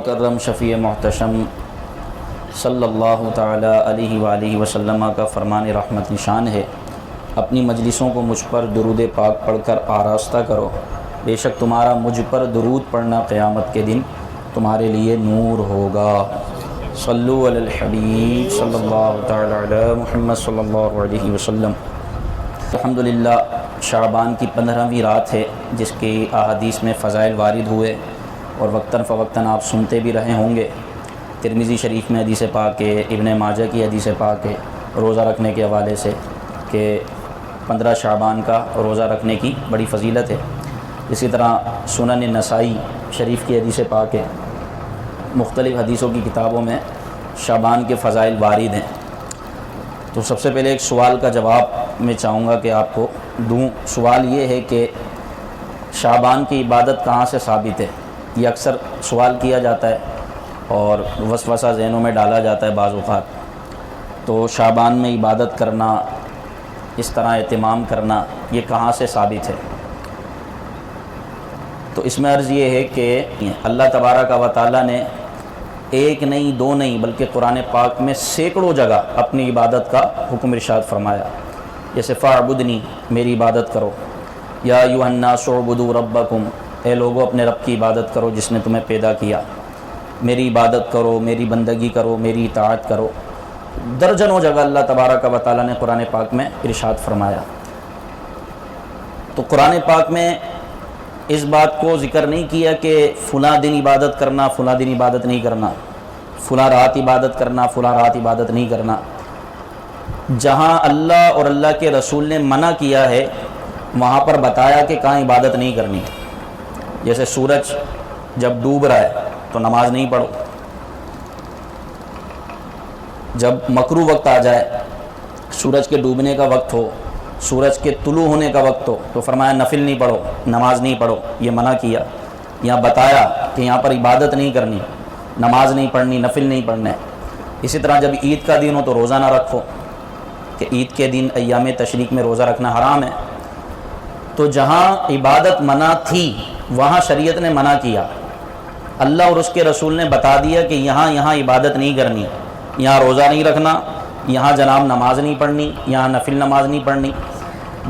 مکرم شفیع محتشم صلی اللہ تعالی علیہ وآلہ وسلم کا فرمان رحمت نشان ہے، اپنی مجلسوں کو مجھ پر درود پاک پڑھ کر آراستہ کرو، بے شک تمہارا مجھ پر درود پڑھنا قیامت کے دن تمہارے لیے نور ہوگا۔ صلو علی الحبیب صلی اللہ تعالی علی محمد صلی اللہ علیہ وسلم۔ الحمدللہ شعبان کی 15ویں رات ہے، جس کی احادیث میں فضائل وارد ہوئے اور وقتاً فوقتاً آپ سنتے بھی رہے ہوں گے۔ ترمذی شریف میں حدیث پاک ہے، ابن ماجہ کی حدیث پاک ہے روزہ رکھنے کے حوالے سے کہ 15 شعبان کا روزہ رکھنے کی بڑی فضیلت ہے۔ اسی طرح سنن نسائی شریف کی حدیث پاک ہے، مختلف حدیثوں کی کتابوں میں شعبان کے فضائل وارد ہیں۔ تو سب سے پہلے ایک سوال کا جواب میں چاہوں گا کہ آپ کو دوں۔ سوال یہ ہے کہ شعبان کی عبادت کہاں سے ثابت ہے؟ یہ اکثر سوال کیا جاتا ہے اور وسوسہ ذہنوں میں ڈالا جاتا ہے بعض اوقات۔ تو شعبان میں عبادت کرنا، اس طرح اہتمام کرنا، یہ کہاں سے ثابت ہے؟ تو اس میں عرض یہ ہے کہ اللہ تبارک و تعالیٰ نے ایک نہیں دو نہیں بلکہ قرآن پاک میں سینکڑوں جگہ اپنی عبادت کا حکم ارشاد فرمایا، جیسے فاعبدنی، میری عبادت کرو، یا ایھا الناس اعبدوا ربکم، اے لوگو اپنے رب کی عبادت کرو جس نے تمہیں پیدا کیا، میری عبادت کرو، میری بندگی کرو، میری اطاعت کرو۔ درجنوں جگہ اللہ تبارک و تعالیٰ نے قرآن پاک میں ارشاد فرمایا۔ تو قرآن پاک میں اس بات کو ذکر نہیں کیا کہ فلاں دن عبادت کرنا، فلاں دن عبادت نہیں کرنا، فلاں رات عبادت کرنا، فلاں رات عبادت نہیں کرنا۔ جہاں اللہ اور اللہ کے رسول نے منع کیا ہے وہاں پر بتایا کہ کہاں عبادت نہیں کرنی۔ جیسے سورج جب ڈوب رہا ہے تو نماز نہیں پڑھو، جب مکروہ وقت آ جائے، سورج کے ڈوبنے کا وقت ہو، سورج کے طلوع ہونے کا وقت ہو، تو فرمایا نفل نہیں پڑھو، نماز نہیں پڑھو، یہ منع کیا۔ یہاں بتایا کہ یہاں پر عبادت نہیں کرنی، نماز نہیں پڑھنی، نفل نہیں پڑھنے۔ اسی طرح جب عید کا دن ہو تو روزہ نہ رکھو، کہ عید کے دن ایام تشریق میں روزہ رکھنا حرام ہے۔ تو جہاں عبادت منع تھی وہاں شریعت نے منع کیا، اللہ اور اس کے رسول نے بتا دیا کہ یہاں عبادت نہیں کرنی، یہاں روزہ نہیں رکھنا، یہاں جناب نماز نہیں پڑھنی، یہاں نفل نماز نہیں پڑھنی۔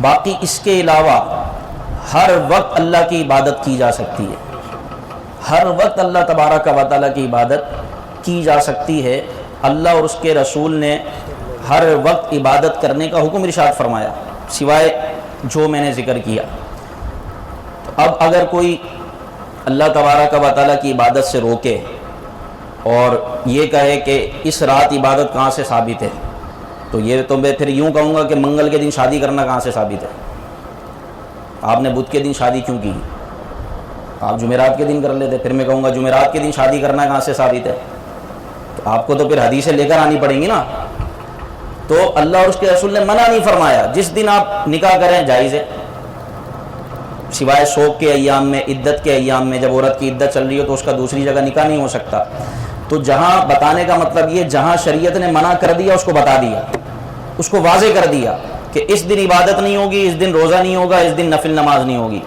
باقی اس کے علاوہ ہر وقت اللہ کی عبادت کی جا سکتی ہے، ہر وقت اللہ تبارک و تعالیٰ کی عبادت کی جا سکتی ہے۔ اللہ اور اس کے رسول نے ہر وقت عبادت کرنے کا حکم ارشاد فرمایا، سوائے جو میں نے ذکر کیا۔ تو اب اگر کوئی اللہ تبارک و تعالیٰ کی عبادت سے روکے اور یہ کہے کہ اس رات عبادت کہاں سے ثابت ہے، تو یہ تو میں پھر یوں کہوں گا کہ منگل کے دن شادی کرنا کہاں سے ثابت ہے؟ آپ نے بدھ کے دن شادی کیوں کی؟ آپ جمعرات کے دن کر لیتے۔ پھر میں کہوں گا جمعرات کے دن شادی کرنا کہاں سے ثابت ہے؟ تو آپ کو تو پھر حدیثیں لے کر آنی پڑیں گی نا۔ تو اللہ اور اس کے رسول نے منع نہیں فرمایا، جس دن آپ نکاح کریں جائز ہے، سوائے شوق کے ایام میں، عدت کے ایام میں۔ جب عورت کی عدت چل رہی ہو تو اس کا دوسری جگہ نکاح نہیں ہو سکتا۔ تو جہاں بتانے کا مطلب یہ، جہاں شریعت نے منع کر دیا اس کو بتا دیا، اس کو واضح کر دیا کہ اس دن عبادت نہیں ہوگی، اس دن روزہ نہیں ہوگا، اس دن نفل نماز نہیں ہوگی،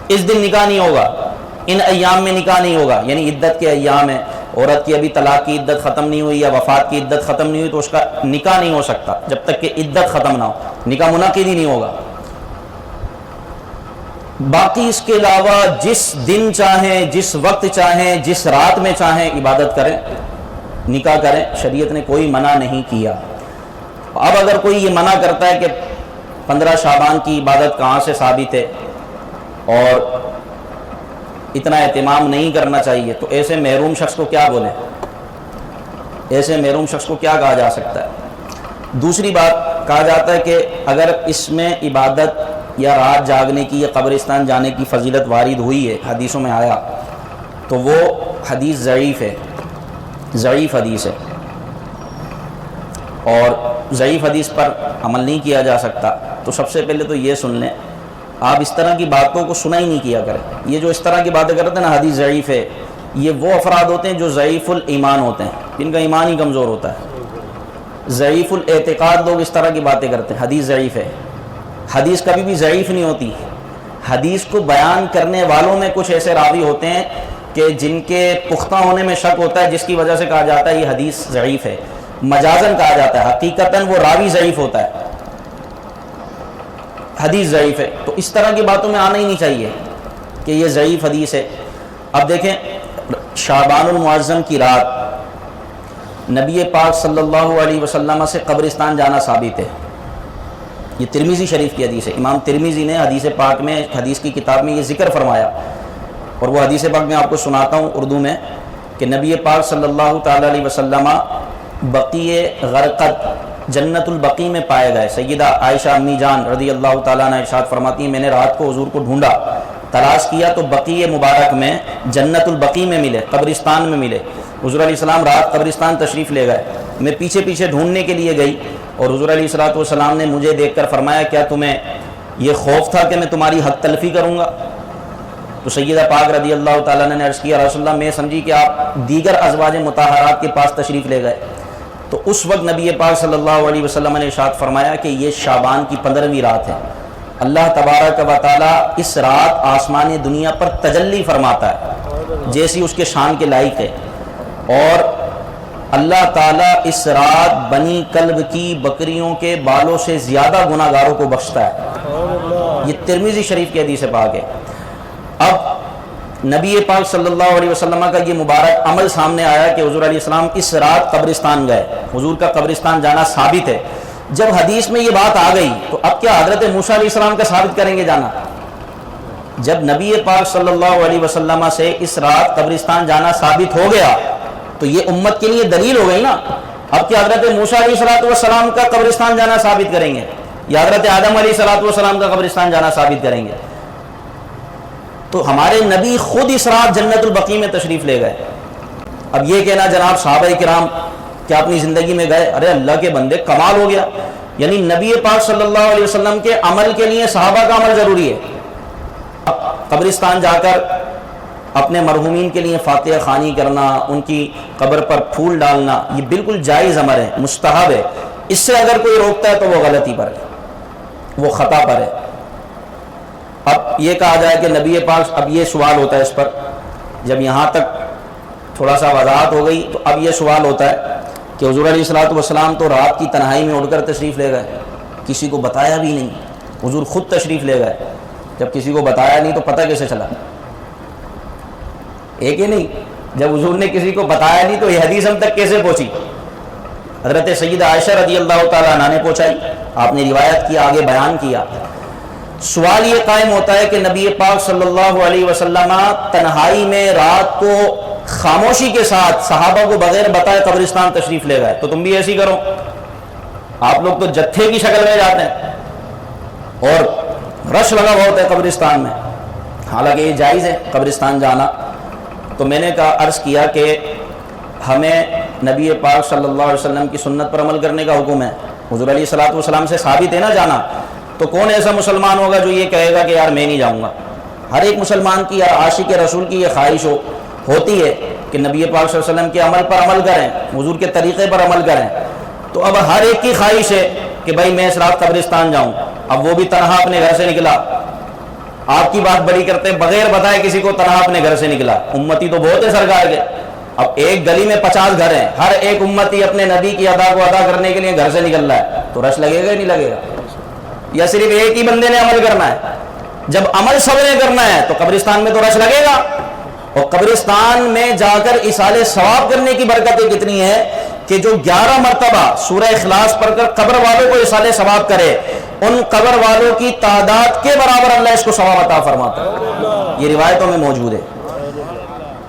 اس دن نکاح نہیں ہوگا، ان ایام میں نکاح نہیں ہوگا۔ یعنی عدت کے ایام ہے، عورت کی ابھی طلاق کی عدت ختم نہیں ہوئی یا وفات کی عدت ختم نہیں ہوئی تو اس کا نکاح نہیں ہو سکتا جب تک کہ عدت ختم نہ ہو، نکاح منعقد ہی نہیں ہوگا۔ باقی اس کے علاوہ جس دن چاہیں، جس وقت چاہیں، جس رات میں چاہیں عبادت کریں، نکاح کریں، شریعت نے کوئی منع نہیں کیا۔ اب اگر کوئی یہ منع کرتا ہے کہ 15 شعبان کی عبادت کہاں سے ثابت ہے اور اتنا اہتمام نہیں کرنا چاہیے، تو ایسے محروم شخص کو کیا بولیں؟ ایسے محروم شخص کو کیا کہا جا سکتا ہے؟ دوسری بات کہا جاتا ہے کہ اگر اس میں عبادت یا رات جاگنے کی یا قبرستان جانے کی فضیلت وارد ہوئی ہے، حدیثوں میں آیا، تو وہ حدیث ضعیف ہے، ضعیف حدیث ہے، اور ضعیف حدیث پر عمل نہیں کیا جا سکتا۔ تو سب سے پہلے تو یہ سن لیں، آپ اس طرح کی باتوں کو سنا ہی نہیں کیا کریں۔ یہ جو اس طرح کی باتیں کرتے ہیں نا، حدیث ضعیف ہے، یہ وہ افراد ہوتے ہیں جو ضعیف الایمان ہوتے ہیں، جن کا ایمان ہی کمزور ہوتا ہے۔ ضعیف الاعتقاد لوگ اس طرح کی باتیں کرتے ہیں، حدیث ضعیف ہے۔ حدیث کبھی بھی ضعیف نہیں ہوتی۔ حدیث کو بیان کرنے والوں میں کچھ ایسے راوی ہوتے ہیں کہ جن کے پختہ ہونے میں شک ہوتا ہے، جس کی وجہ سے کہا جاتا ہے یہ حدیث ضعیف ہے، مجازن کہا جاتا ہے، حقیقتاً وہ راوی ضعیف ہوتا ہے، حدیث ضعیف ہے. تو اس طرح کی باتوں میں آنا ہی نہیں چاہیے کہ یہ ضعیف حدیث ہے. اب دیکھیں شعبان المعظم کی رات نبی پاک صلی اللہ علیہ وسلم سے قبرستان جانا ثابت ہے. یہ ترمذی شریف کی حدیث ہے. امام ترمذی نے حدیث پاک میں، حدیث کی کتاب میں یہ ذکر فرمایا، اور وہ حدیث پاک میں آپ کو سناتا ہوں اردو میں، کہ نبی پاک صلی اللہ تعالی علیہ وسلم بقیع غرقد جنت البقیع میں پائے گئے. سیدہ عائشہ امی جان رضی اللہ تعالیٰ عنہ ارشاد فرماتی ہیں میں نے رات کو حضور کو ڈھونڈا، تلاش کیا تو بقیع مبارک میں جنت البقیع میں ملے، قبرستان میں ملے. حضور علیہ السلام رات قبرستان تشریف لے گئے. میں پیچھے پیچھے ڈھونڈنے کے لیے گئی اور حضور علیہ السلام نے مجھے دیکھ کر فرمایا کیا تمہیں یہ خوف تھا کہ میں تمہاری حق تلفی کروں گا؟ تو سیدہ پاک رضی اللہ تعالیٰ نے عرض کیا رسول اللہ میں سمجھی کہ آپ دیگر ازواج مطہرات کے پاس تشریف لے گئے. تو اس وقت نبی پاک صلی اللہ علیہ وسلم نے ارشاد فرمایا کہ یہ شعبان کی 15ویں رات ہے. اللہ تبارک و تعالیٰ اس رات آسمان دنیا پر تجلی فرماتا ہے جیسی اس کے شان کے لائق ہے، اور اللہ تعالیٰ اس رات بنی کلب کی بکریوں کے بالوں سے زیادہ گناہ گاروں کو بخشتا ہے. یہ ترمذی شریف کی حدیث پاک ہے. اب نبی پاک صلی اللہ علیہ وسلم کا یہ مبارک عمل سامنے آیا کہ حضور علیہ السلام اس رات قبرستان گئے. حضور کا قبرستان جانا ثابت ہے. جب حدیث میں یہ بات آ گئی تو اب کیا حضرت موسیٰ علیہ السلام کا ثابت کریں گے جانا؟ جب نبی پاک صلی اللہ علیہ وسلم سے اس رات قبرستان جانا ثابت ہو گیا تو یہ امت کے لیے دلیل ہو گئی نا. اب کیا حضرت موسیٰ علیہ السلام کا قبرستان جانا ثابت کریں گے یا حضرت آدم علیہ السلام کا قبرستان جانا ثابت کریں گے؟ تو ہمارے نبی خود اس رات جنت البقیع میں تشریف لے گئے. اب یہ کہنا جناب صحابہ کرام کیا اپنی زندگی میں گئے؟ ارے اللہ کے بندے کمال ہو گیا. یعنی نبی پاک صلی اللہ علیہ وسلم کے عمل کے لیے صحابہ کا عمل ضروری ہے. قبرستان جا کر اپنے مرحومین کے لیے فاتحہ خوانی کرنا، ان کی قبر پر پھول ڈالنا، یہ بالکل جائز امر ہے، مستحب ہے. اس سے اگر کوئی روکتا ہے تو وہ غلطی پر ہے، وہ خطا پر ہے. اب یہ کہا جائے کہ نبی پاک، اب یہ سوال ہوتا ہے اس پر، جب یہاں تک تھوڑا سا وضاحت ہو گئی تو اب یہ سوال ہوتا ہے کہ حضور علیہ السلام تو رات کی تنہائی میں اٹھ کر تشریف لے گئے، کسی کو بتایا بھی نہیں. حضور خود تشریف لے گئے، جب کسی کو بتایا نہیں تو پتہ کیسے چلا؟ ایک ہی نہیں، جب حضور نے کسی کو بتایا نہیں تو یہ حدیث ہم تک کیسے پہنچی؟ حضرت سیدہ عائشہ رضی اللہ تعالیٰ عنہ نے پہنچائی، آپ نے روایت کی، آگے بیان کیا. سوال یہ قائم ہوتا ہے کہ نبی پاک صلی اللہ علیہ وسلم تنہائی میں رات کو خاموشی کے ساتھ صحابہ کو بغیر بتائے قبرستان تشریف لے گئے، تو تم بھی ایسی کرو. آپ لوگ تو جتھے کی شکل میں جاتے ہیں اور رش لگا ہوا ہوتا ہے قبرستان میں، حالانکہ یہ جائز ہے قبرستان جانا. تو میں نے عرض کیا کہ ہمیں نبی پاک صلی اللہ علیہ وسلم کی سنت پر عمل کرنے کا حکم ہے. حضور علیہ السلام سے ثابت ہے نا جانا. تو کون ایسا مسلمان ہوگا جو یہ کہے گا کہ یار میں نہیں جاؤں گا؟ ہر ایک مسلمان کی یا عاشق رسول کی یہ خواہش ہوتی ہے کہ نبی پاک صلی اللہ علیہ وسلم کے عمل پر عمل کریں، حضور کے طریقے پر عمل کریں. تو اب ہر ایک کی خواہش ہے کہ بھائی میں اس رات قبرستان جاؤں. اب وہ بھی تنہا اپنے گھر سے نکلا، آپ کی بات بڑی کرتے بغیر بتائے کسی کو تنہا اپنے گھر سے نکلا. امتی تو بہت ہے سرکار کے. اب ایک گلی میں 50 گھر ہیں، ہر ایک امتی اپنے نبی کی ادا کو ادا کرنے کے لیے گھر سے نکل رہا ہے، تو رش لگے گا نہیں لگے گا؟ یا صرف ایک ہی بندے نے عمل کرنا ہے؟ جب عمل سب نے کرنا ہے تو قبرستان میں تو رش لگے گا. اور قبرستان میں جا کر ایصال ثواب کرنے کی برکتیں کتنی ہیں کہ جو 11 مرتبہ سورہ اخلاص پڑھ کر قبر والوں کو ایصال ثواب کرے، ان قبر والوں کی تعداد کے برابر اللہ اس کو ثواب عطا فرماتا ہے. یہ روایتوں میں موجود ہے.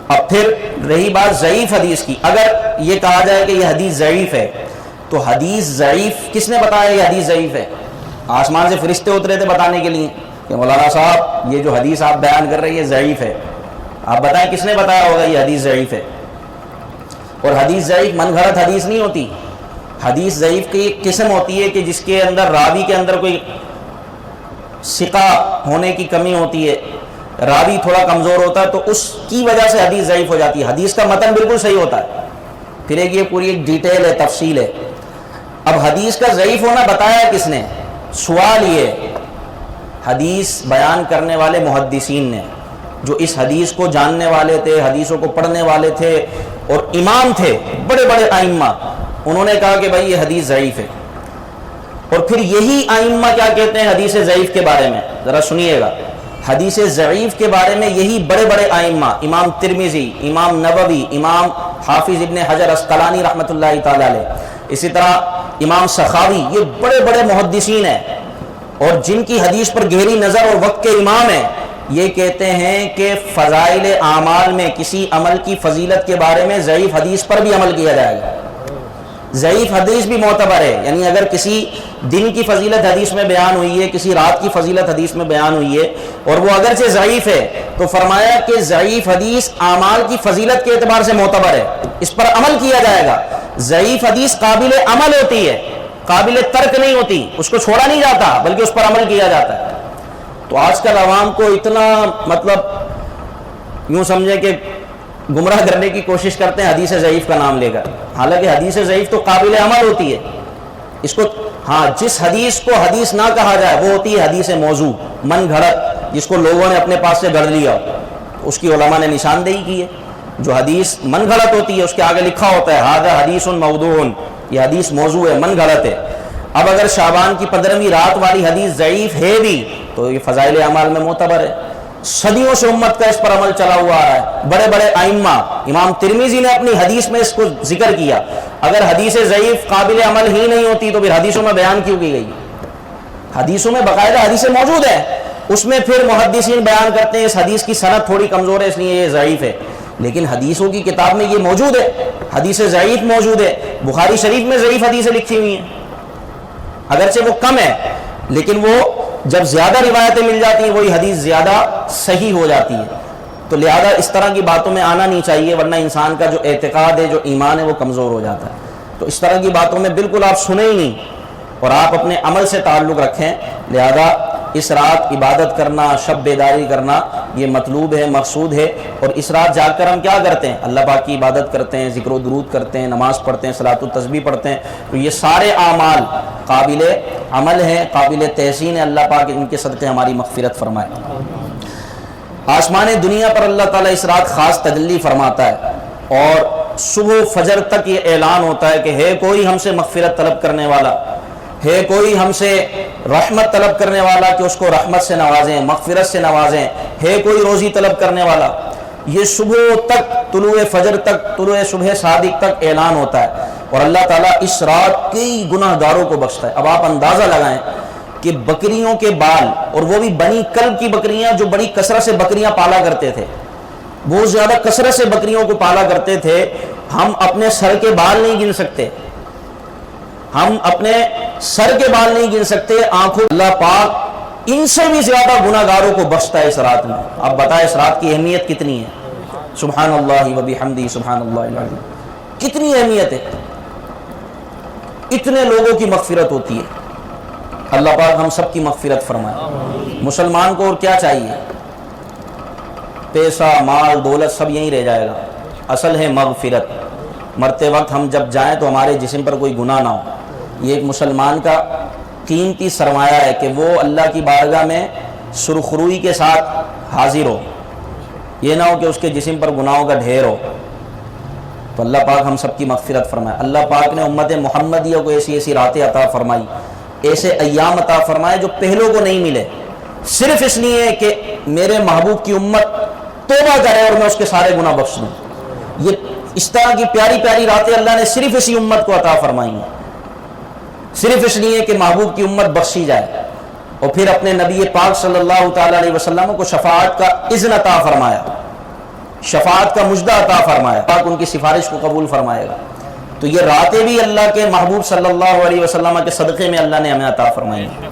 اب پھر رہی بات ضعیف حدیث کی، اگر یہ کہا جائے کہ یہ حدیث ضعیف ہے تو حدیث ضعیف کس نے بتایا یہ حدیث ضعیف ہے؟ آسمان سے فرشتے اترے تھے بتانے کے لیے کہ مولانا صاحب یہ جو حدیث آپ بیان کر رہے ہیں یہ ضعیف ہے. آپ بتائیں کس نے بتایا ہوگا یہ حدیث ضعیف ہے؟ اور حدیث ضعیف من گھڑت حدیث نہیں ہوتی. حدیث ضعیف کی ایک قسم ہوتی ہے کہ جس کے اندر راوی کے اندر کوئی ثقہ ہونے کی کمی ہوتی ہے، راوی تھوڑا کمزور ہوتا ہے تو اس کی وجہ سے حدیث ضعیف ہو جاتی ہے. حدیث کا متن بالکل صحیح ہوتا ہے، پھر یہ پوری ایک ڈیٹیل ہے، تفصیل ہے. اب حدیث کا ضعیف ہونا بتایا کس نے؟ سوال یہ حدیث بیان کرنے والے محدثین نے. جو اس حدیث کو جاننے والے تھے، حدیثوں کو پڑھنے والے تھے اور امام تھے، بڑے بڑے ائمہ، انہوں نے کہا کہ بھائی یہ حدیث ضعیف ہے۔ اور پھر یہی ائمہ کیا کہتے ہیں حدیث ضعیف کے بارے میں، ذرا سنیے گا، حدیث ضعیف کے بارے میں یہی بڑے بڑے ائمہ، امام ترمذی، امام نووی، امام حافظ ابن حجر عسقلانی رحمۃ اللہ تعالی علیہ، اسی طرح امام سخاوی، یہ بڑے بڑے محدثین ہیں اور جن کی حدیث پر گہری نظر اور وقت کے امام ہیں، یہ کہتے ہیں کہ فضائل اعمال میں کسی عمل کی فضیلت کے بارے میں ضعیف حدیث پر بھی عمل کیا جائے گا۔ ضعیف حدیث بھی معتبر ہے، یعنی اگر کسی دن کی فضیلت حدیث میں بیان ہوئی ہے، کسی رات کی فضیلت حدیث میں بیان ہوئی ہے اور وہ اگرچہ ضعیف ہے، تو فرمایا کہ ضعیف حدیث اعمال کی فضیلت کے اعتبار سے معتبر ہے، اس پر عمل کیا جائے گا۔ ضعیف حدیث قابل عمل ہوتی ہے، قابل ترک نہیں ہوتی، اس کو چھوڑا نہیں جاتا بلکہ اس پر عمل کیا جاتا ہے۔ تو آج کل عوام کو اتنا یوں سمجھے کہ گمراہ کرنے کی کوشش کرتے ہیں حدیث ضعیف کا نام لے کر، حالانکہ حدیث ضعیف تو قابل عمل ہوتی ہے۔ اس کو ہاں جس حدیث کو حدیث نہ کہا جائے وہ ہوتی ہے حدیث موضوع، من گھڑت، جس کو لوگوں نے اپنے پاس سے گھڑ لیا، اس کی علماء نے نشاندہی کی ہے۔ جو حدیث من گھڑت ہوتی ہے اس کے آگے لکھا ہوتا ہے ھذا حدیث موضوع، یہ حدیث موضوع ہے، من گھڑت ہے۔ اب اگر شعبان کی 15ویں رات والی حدیث ضعیف ہے بھی تو یہ فضائل اعمال میں معتبر ہے۔ صدیوں سے امت کا اس پر عمل چلا ہوا آ رہا ہے، بڑے بڑے ائمہ، امام ترمذی نے اپنی حدیث میں اس کو ذکر کیا۔ اگر حدیث ضعیف قابل عمل ہی نہیں ہوتی تو پھر حدیثوں میں بیان کیوں کی گئی؟ حدیثوں میں باقاعدہ حدیث موجود ہے، اس میں پھر محدثین بیان کرتے ہیں اس حدیث کی سند تھوڑی کمزور ہے اس لیے یہ ضعیف ہے، لیکن حدیثوں کی کتاب میں یہ موجود ہے، حدیث ضعیف موجود ہے۔ بخاری شریف میں ضعیف حدیثیں لکھی ہوئی ہیں، اگرچہ وہ کم ہے لیکن وہ جب زیادہ روایتیں مل جاتی ہیں وہی حدیث زیادہ صحیح ہو جاتی ہے۔ تو لہذا اس طرح کی باتوں میں آنا نہیں چاہیے، ورنہ انسان کا جو اعتقاد ہے، جو ایمان ہے، وہ کمزور ہو جاتا ہے۔ تو اس طرح کی باتوں میں بالکل آپ سنیں ہی نہیں اور آپ اپنے عمل سے تعلق رکھیں۔ لہذا اس رات عبادت کرنا، شب بیداری کرنا یہ مطلوب ہے، مقصود ہے۔ اور اس رات جا کر ہم کیا کرتے ہیں؟ اللہ پاک کی عبادت کرتے ہیں، ذکر و درود کرتے ہیں، نماز پڑھتے ہیں، صلاۃ و تسبیح پڑھتے ہیں۔ تو یہ سارے اعمال قابل عمل ہیں، قابل تحسین ہے، اللہ پاک ان کے صدقے ہماری مغفرت فرمائے۔ آسمان دنیا پر اللہ تعالیٰ اس رات خاص تجلی فرماتا ہے اور صبح فجر تک یہ اعلان ہوتا ہے کہ ہے کوئی ہم سے مغفرت طلب کرنے والا، ہے کوئی ہم سے رحمت طلب کرنے والا کہ اس کو رحمت سے نوازیں، مغفرت سے نوازیں، ہے کوئی روزی طلب کرنے والا۔ یہ صبح تک، طلوع فجر تک، طلوع صبح صادق تک اعلان ہوتا ہے اور اللہ تعالیٰ اس رات کئی گناہ گاروں کو بخشتا ہے۔ اب آپ اندازہ لگائیں کہ بکریوں کے بال، اور وہ بھی بنی کلب کی بکریاں جو بڑی کثرت سے بکریاں پالا کرتے تھے، بہت زیادہ کثرت سے بکریوں کو پالا کرتے تھے، ہم اپنے سر کے بال نہیں گن سکتے، ہم اپنے سر کے بال نہیں گن سکتے۔ آنکھوں اللہ پاک ان سے بھی زیادہ گناہ گاروں کو بخشتا ہے اس رات میں۔ اب بتائیں اس رات کی اہمیت کتنی ہے؟ سبحان اللہ و بحمدہ سبحان اللہ العظیم، کتنی اہمیت ہے، اتنے لوگوں کی مغفرت ہوتی ہے۔ اللہ پاک ہم سب کی مغفرت فرمائے۔ مسلمان کو اور کیا چاہیے؟ پیسہ، مال، دولت سب یہیں رہ جائے گا، اصل ہے مغفرت۔ مرتے وقت ہم جب جائیں تو ہمارے جسم پر کوئی گناہ نہ ہو۔ یہ ایک مسلمان کا قیمتی سرمایہ ہے کہ وہ اللہ کی بارگاہ میں سرخروئی کے ساتھ حاضر ہو، یہ نہ ہو کہ اس کے جسم پر گناہوں کا ڈھیر ہو۔ تو اللہ پاک ہم سب کی مغفرت فرمائے۔ اللہ پاک نے امت محمدیہ کو ایسی ایسی راتیں عطا فرمائی، ایسے ایام عطا فرمائے جو پہلوں کو نہیں ملے، صرف اس لیے کہ میرے محبوب کی امت توبہ کرے اور میں اس کے سارے گناہ بخش دوں۔ یہ اس طرح کی پیاری پیاری راتیں اللہ نے صرف اسی امت کو عطا فرمائی ہیں، صرف اس لیے کہ محبوب کی امت بخشی جائے۔ اور پھر اپنے نبی پاک صلی اللہ تعالی علیہ وسلم کو شفاعت کا اذن عطا فرمایا، شفاعت کا مجدہ عطا فرمایا، پاک ان کی سفارش کو قبول فرمائے گا۔ تو یہ راتیں بھی اللہ کے محبوب صلی اللہ علیہ وسلم کے صدقے میں اللہ نے ہمیں عطا فرمائی ہیں۔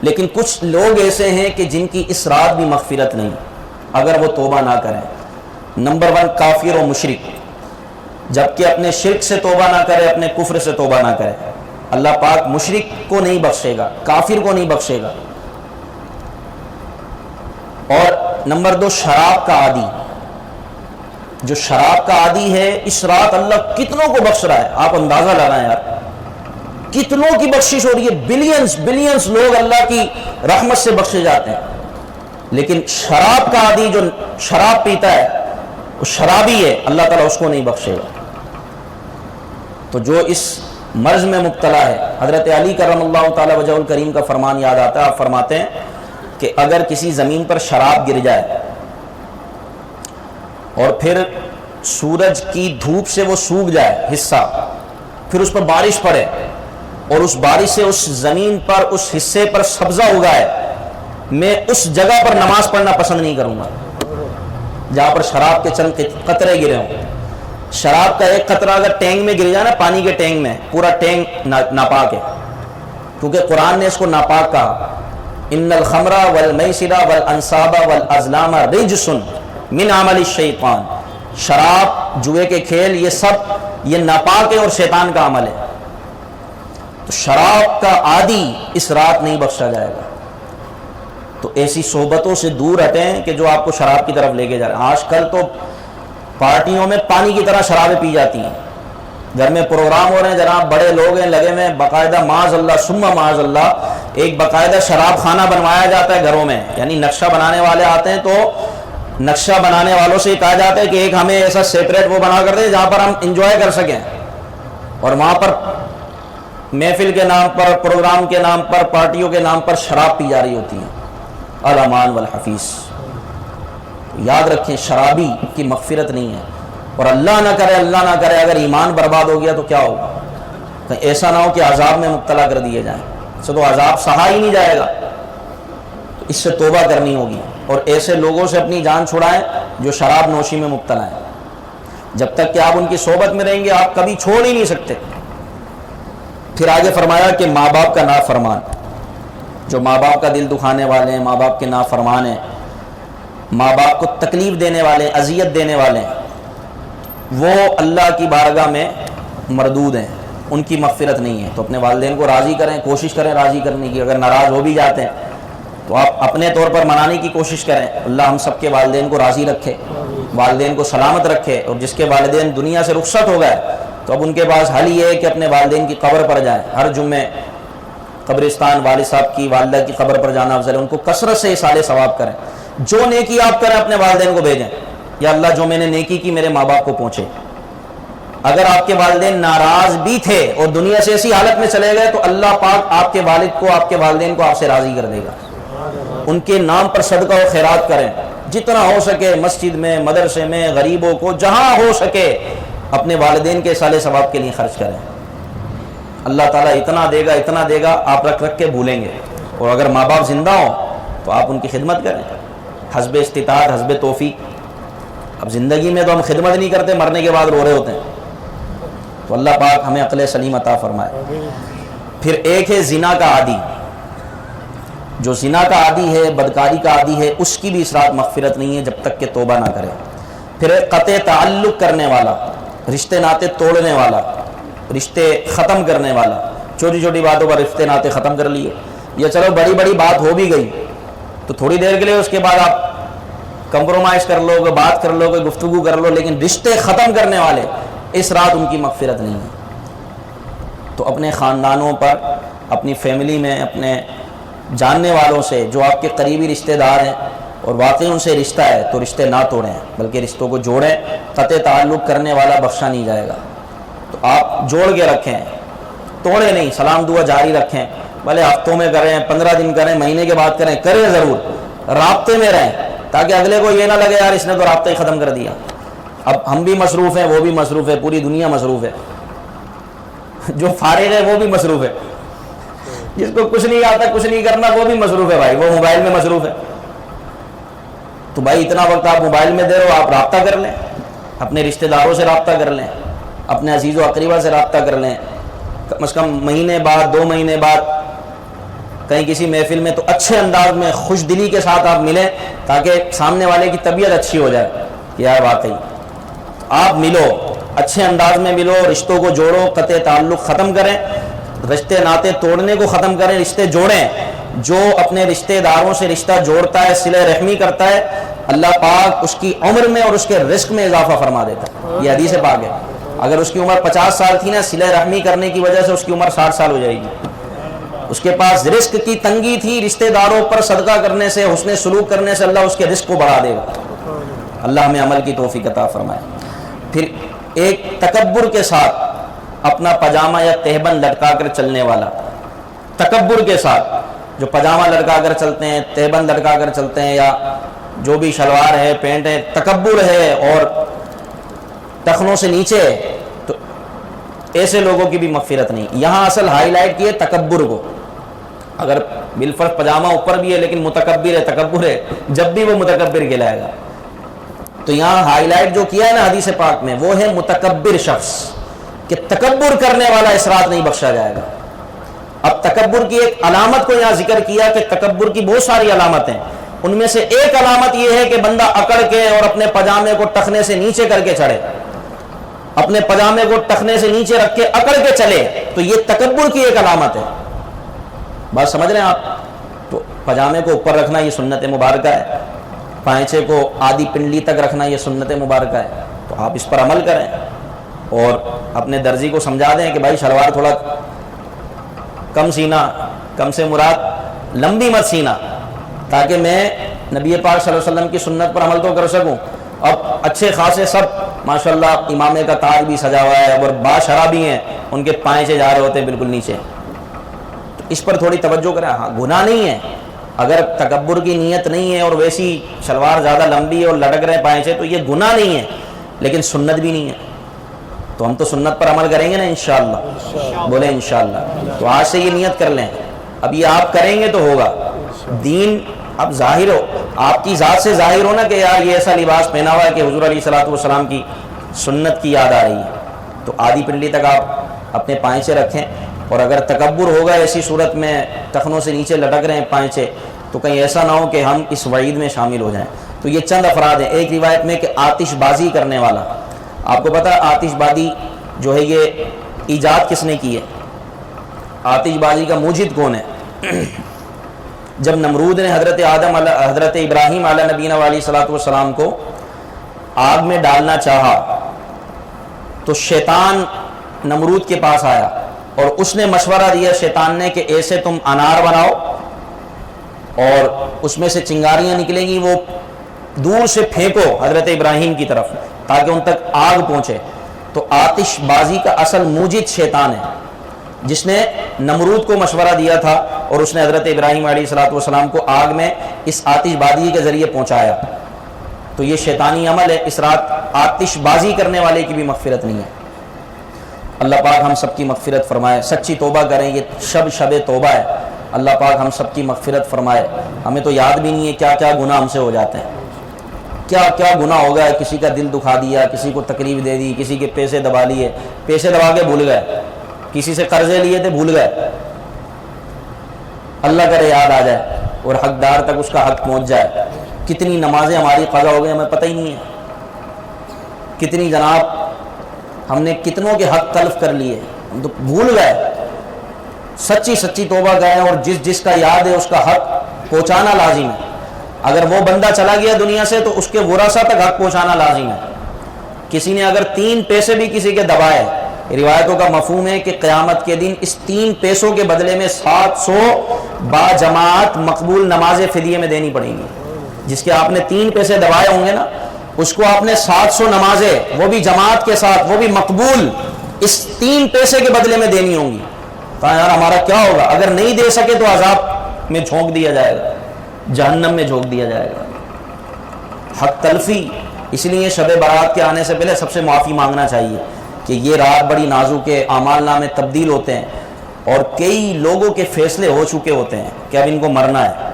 لیکن کچھ لوگ ایسے ہیں کہ جن کی اس رات بھی مغفرت نہیں اگر وہ توبہ نہ کریں۔ نمبر 1 کافر و مشرک، جبکہ اپنے شرک سے توبہ نہ کرے، اپنے کفر سے توبہ نہ کرے، اللہ پاک مشرک کو نہیں بخشے گا، کافر کو نہیں بخشے گا۔ اور نمبر 2 شراب کا عادی، جو شراب کا عادی ہے، اس رات اللہ کتنوں کو بخش رہا ہے، آپ اندازہ لگائیں یار، کتنوں کی بخشش ہو رہی ہے، بلینز لوگ اللہ کی رحمت سے بخشے جاتے ہیں۔ لیکن شراب کا عادی جو شراب پیتا ہے وہ شرابی ہے، اللہ تعالیٰ اس کو نہیں بخشے گا۔ تو جو اس مرض میں مبتلا ہے، حضرت علی کرم اللہ تعالی وجہ الکریم کا فرمان یاد آتا ہے، آپ فرماتے ہیں کہ اگر کسی زمین پر شراب گر جائے اور پھر سورج کی دھوپ سے وہ سوکھ جائے حصہ، پھر اس پر بارش پڑے اور اس بارش سے اس زمین پر اس حصے پر سبزہ اگائے، میں اس جگہ پر نماز پڑھنا پسند نہیں کروں گا جہاں پر شراب کے چند قطرے گرے ہوں۔ شراب کا ایک قطرہ اگر ٹینک میں گر جائے نا، پانی کے ٹینک میں، پورا ٹینک ناپاک ہے، کیونکہ قرآن نے اس کو ناپاک کہا، ان الخمر والمیسر والانصاب والازلام رجس من عمل الشیطان، شراب، جوئے کے کھیل، یہ سب یہ ناپاک ہے اور شیطان کا عمل ہے۔ تو شراب کا عادی اس رات نہیں بخشا جائے گا۔ تو ایسی صحبتوں سے دور ہٹیں کہ جو آپ کو شراب کی طرف لے کے جا رہے ہیں۔ آج کل تو پارٹیوں میں پانی کی طرح شرابیں پی جاتی ہیں، گھر میں پروگرام ہو رہے ہیں، جناب بڑے لوگ ہیں لگے میں، باقاعدہ معاذ اللہ ثم معاذ اللہ ایک باقاعدہ شراب خانہ بنوایا جاتا ہے گھروں میں، یعنی نقشہ بنانے والے آتے ہیں تو نقشہ بنانے والوں سے کہا جاتا ہے کہ ایک ہمیں ایسا سیپریٹ وہ بنا کر دیں جہاں پر ہم انجوائے کر سکیں، اور وہاں پر محفل کے نام پر، پروگرام کے نام پر، پارٹیوں کے نام پر شراب پی جا رہی ہوتی ہے۔ الامان والحفیظ، یاد رکھیں شرابی کی مغفرت نہیں ہے، اور اللہ نہ کرے اگر ایمان برباد ہو گیا تو کیا ہوگا، کہیں ایسا نہ ہو کہ عذاب میں مبتلا کر دیے جائیں، اس سے تو عذاب سہا ہی نہیں جائے گا، تو اس سے توبہ کرنی ہوگی، اور ایسے لوگوں سے اپنی جان چھڑائیں جو شراب نوشی میں مبتلا ہیں۔ جب تک کہ آپ ان کی صحبت میں رہیں گے آپ کبھی چھوڑ ہی نہیں سکتے۔ پھر آگے فرمایا کہ ماں باپ کا نافرمان، جو ماں باپ کا دل دکھانے والے ہیں، ماں باپ کے نافرمان ہیں، ماں باپ کو تکلیف دینے والے، اذیت دینے والے ہیں، وہ اللہ کی بارگاہ میں مردود ہیں، ان کی مغفرت نہیں ہے۔ تو اپنے والدین کو راضی کریں، کوشش کریں راضی کرنے کی، اگر ناراض ہو بھی جاتے ہیں تو آپ اپنے طور پر منانے کی کوشش کریں۔ اللہ ہم سب کے والدین کو راضی رکھے، والدین کو سلامت رکھے، اور جس کے والدین دنیا سے رخصت ہو گئے تو اب ان کے پاس حل یہ ہے کہ اپنے والدین کی قبر پر جائیں، ہر جمعے قبرستان والد صاحب کی، والدہ کی قبر پر جانا افضل ہے، ان کو کثرت سے اصالہ ثواب کریں، جو نیکی آپ کریں اپنے والدین کو بھیجیں، یا اللہ جو میں نے نیکی کی میرے ماں باپ کو پہنچے۔ اگر آپ کے والدین ناراض بھی تھے اور دنیا سے ایسی حالت میں چلے گئے تو اللہ پاک آپ کے والد کو، آپ کے والدین کو آپ سے راضی کر دے گا۔ ان کے نام پر صدقہ و خیرات کریں، جتنا ہو سکے مسجد میں، مدرسے میں، غریبوں کو جہاں ہو سکے اپنے والدین کے اصالہ ثواب کے لیے خرچ کریں۔ اللہ تعالیٰ اتنا دے گا آپ رکھ کے بھولیں گے۔ اور اگر ماں باپ زندہ ہوں تو آپ ان کی خدمت کریں حسب استطاعت، حسب توفیق۔ اب زندگی میں تو ہم خدمت نہیں کرتے، مرنے کے بعد رو رہے ہوتے ہیں، تو اللہ پاک ہمیں عقل سلیم عطا فرمائے۔ پھر ایک ہے زنا کا عادی، جو زنا کا عادی ہے، بدکاری کا عادی ہے، اس کی بھی اس رات مغفرت نہیں ہے جب تک کہ توبہ نہ کرے۔ پھر ایک قطع تعلق کرنے والا، رشتے ناطے توڑنے والا، رشتے ختم کرنے والا، چھوٹی چھوٹی باتوں پر رشتے ناطے ختم کر لیے، یا چلو بڑی بڑی بات ہو بھی گئی تو تھوڑی دیر کے لیے اس کے بعد آپ کمپرومائز کر لو گے، بات کر لو گے، گفتگو کر لو، لیکن رشتے ختم کرنے والے اس رات ان کی مغفرت نہیں ہے۔ تو اپنے خاندانوں پر، اپنی فیملی میں، اپنے جاننے والوں سے جو آپ کے قریبی رشتہ دار ہیں اور واقعی ان سے رشتہ ہے تو رشتے نہ توڑیں بلکہ رشتوں کو جوڑیں۔ قطع تعلق کرنے والا بخشا نہیں جائے گا، تو آپ جوڑ کے رکھیں، توڑے نہیں، سلام دعا جاری رکھیں، بھلے ہفتوں میں کریں، 15 دن کریں، مہینے کے بعد کریں ضرور، رابطے میں رہیں تاکہ اگلے کو یہ نہ لگے یار اس نے تو رابطہ ہی ختم کر دیا۔ اب ہم بھی مصروف ہیں، وہ بھی مصروف ہے، پوری دنیا مصروف ہے، جو فارغ ہے وہ بھی مصروف ہے، جس کو کچھ نہیں آتا، کچھ نہیں کرنا، وہ بھی مصروف ہے بھائی، وہ موبائل میں مصروف ہے۔ تو بھائی اتنا وقت آپ موبائل میں دے رہے ہو، آپ رابطہ کر لیں، اپنے رشتہ داروں سے رابطہ کر لیں، اپنے عزیز و اقربا سے رابطہ کر لیں، کم از کم مہینے بعد، 2 مہینے بعد کہیں کسی محفل میں تو اچھے انداز میں خوش دلی کے ساتھ آپ ملیں تاکہ سامنے والے کی طبیعت اچھی ہو جائے کہ یار واقعی آپ ملو، اچھے انداز میں ملو، رشتوں کو جوڑو، قطع تعلق ختم کریں، رشتے ناطے توڑنے کو ختم کریں، رشتے جوڑیں۔ جو اپنے رشتہ داروں سے رشتہ جوڑتا ہے، صلہ رحمی کرتا ہے، اللہ پاک اس کی عمر میں اور اس کے رزق میں اضافہ فرما دیتا ہے۔ یہ حدیث پاک ہے، اگر اس کی عمر 50 سال تھی نا، صلہ رحمی کرنے کی وجہ سے اس کی عمر 60 سال ہو جائے گی۔ اس کے پاس رزق کی تنگی تھی، رشتہ داروں پر صدقہ کرنے سے، حسن سلوک کرنے سے اللہ اس کے رزق کو بڑھا دے گا۔ اللہ ہمیں عمل کی توفیق عطا فرمائے۔ پھر ایک تکبر کے ساتھ اپنا پاجامہ یا تہبند لٹکا کر چلنے والا، تکبر کے ساتھ جو پاجامہ لٹکا کر چلتے ہیں، تہبند لٹکا کر چلتے ہیں، یا جو بھی شلوار ہے، پینٹ ہے، تکبر ہے اور ٹخنوں سے نیچے ہے، تو ایسے لوگوں کی بھی مغفرت نہیں۔ یہاں اصل ہائی لائٹ کی ہے تکبر کو۔ اگر بالفرض پاجامہ اوپر بھی ہے لیکن متکبر ہے، تکبر ہے، جب بھی وہ متکبر کہلائے گا۔ تو یہاں ہائی لائٹ جو کیا ہے نا حدیث پاک میں، وہ ہے متکبر شخص، کہ تکبر کرنے والا اسرات نہیں بخشا جائے گا۔ اب تکبر کی ایک علامت کو یہاں ذکر کیا کہ تکبر کی بہت ساری علامتیں، ان میں سے ایک علامت یہ ہے کہ بندہ اکڑ کے اور اپنے پاجامے کو ٹخنے سے نیچے کر کے چڑھے، اپنے پاجامے کو ٹخنے سے نیچے رکھ کے اکڑ کے چلے، تو یہ تکبر کی ایک علامت ہے۔ بات سمجھ رہے ہیں آپ؟ تو پاجامے کو اوپر رکھنا یہ سنت مبارکہ ہے، پائچے کو آدھی پنڈلی تک رکھنا یہ سنت مبارکہ ہے، تو آپ اس پر عمل کریں اور اپنے درزی کو سمجھا دیں کہ بھائی شلوار تھوڑا کم سینا، کم سے مراد لمبی مت سینا، تاکہ میں نبی پاک صلی اللہ علیہ وسلم کی سنت پر عمل تو کر سکوں۔ اب اچھے خاصے سب ماشاءاللہ امامے کا تاج بھی سجا ہوا ہے اور باشرا بھی ہیں، ان کے پائچے جا رہے ہوتے ہیں بالکل نیچے، تو اس پر تھوڑی توجہ کریں۔ ہاں گناہ نہیں ہے، اگر تکبر کی نیت نہیں ہے اور ویسی شلوار زیادہ لمبی ہے اور لٹک رہے پائچے، تو یہ گناہ نہیں ہے لیکن سنت بھی نہیں ہے، تو ہم تو سنت پر عمل کریں گے نا انشاءاللہ، بولیں انشاءاللہ۔ تو آج سے یہ نیت کر لیں، اب یہ آپ کریں گے تو ہوگا۔ دین اب ظاہر ہو، آپ کی ذات سے ظاہر ہو نا کہ یار یہ ایسا لباس پہنا ہوا ہے کہ حضور علیہ الصلوۃ والسلام کی سنت کی یاد آ رہی ہے، تو آدھی پنڈلی تک آپ اپنے پائچے رکھیں۔ اور اگر تکبر ہوگا ایسی صورت میں ٹخنوں سے نیچے لٹک رہے ہیں پائچے، تو کہیں ایسا نہ ہو کہ ہم اس وعید میں شامل ہو جائیں۔ تو یہ چند افراد ہیں۔ ایک روایت میں کہ آتش بازی کرنے والا، آپ کو پتہ ہے آتش بازی جو ہے یہ ایجاد کس نے کی ہے؟ آتش بازی کا موجد کون ہے؟ جب نمرود نے حضرت ابراہیم علیہ نبینا علیہ الصلوۃ والسلام کو آگ میں ڈالنا چاہا، تو شیطان نمرود کے پاس آیا اور اس نے مشورہ دیا شیطان نے کہ ایسے تم انار بناؤ اور اس میں سے چنگاریاں نکلیں گی، وہ دور سے پھینکو حضرت ابراہیم کی طرف تاکہ ان تک آگ پہنچے۔ تو آتش بازی کا اصل موجد شیطان ہے، جس نے نمرود کو مشورہ دیا تھا اور اس نے حضرت ابراہیم علیہ الصلوۃ والسلام کو آگ میں اس آتش بازی کے ذریعے پہنچایا۔ تو یہ شیطانی عمل ہے۔ اس رات آتش بازی کرنے والے کی بھی مغفرت نہیں ہے۔ اللہ پاک ہم سب کی مغفرت فرمائے، سچی توبہ کریں، یہ شب توبہ ہے۔ اللہ پاک ہم سب کی مغفرت فرمائے۔ ہمیں تو یاد بھی نہیں ہے کیا کیا گناہ ہم سے ہو جاتے ہیں، کیا کیا گناہ ہو گیا، کسی کا دل دکھا دیا، کسی کو تکلیف دے دی، کسی کے پیسے دبا لیے، پیسے دبا کے بھول گئے، کسی سے قرضے لیے تھے بھول گئے۔ اللہ کرے یاد آ جائے اور حقدار تک اس کا حق پہنچ جائے۔ کتنی نمازیں ہماری قضا ہو گئی ہمیں پتہ ہی نہیں ہے، کتنی جناب ہم نے کتنوں کے حق تلف کر لیے، ہم تو بھول گئے۔ سچی سچی توبہ کریں اور جس کا یاد ہے اس کا حق پہنچانا لازم ہے۔ اگر وہ بندہ چلا گیا دنیا سے تو اس کے ورثہ تک حق پہنچانا لازم ہے۔ کسی نے اگر 3 پیسے بھی کسی کے دبائے، روایتوں کا مفہوم ہے کہ قیامت کے دن اس 3 پیسوں کے بدلے میں 700 با جماعت مقبول نمازیں فدیے میں دینی پڑیں گی۔ جس کے آپ نے 3 پیسے دبائے ہوں گے نا، اس کو آپ نے 700 نمازیں، وہ بھی جماعت کے ساتھ، وہ بھی مقبول، اس 3 پیسے کے بدلے میں دینی ہوں گی۔ کہا یار ہمارا کیا ہوگا؟ اگر نہیں دے سکے تو عذاب میں جھونک دیا جائے گا، جہنم میں جھونک دیا جائے گا۔ حق تلفی، اس لیے شب برات کے آنے سے پہلے سب سے معافی مانگنا چاہیے کہ یہ رات بڑی نازک ہے، اعمال نامے تبدیل ہوتے ہیں اور کئی لوگوں کے فیصلے ہو چکے ہوتے ہیں کہ اب ان کو مرنا ہے،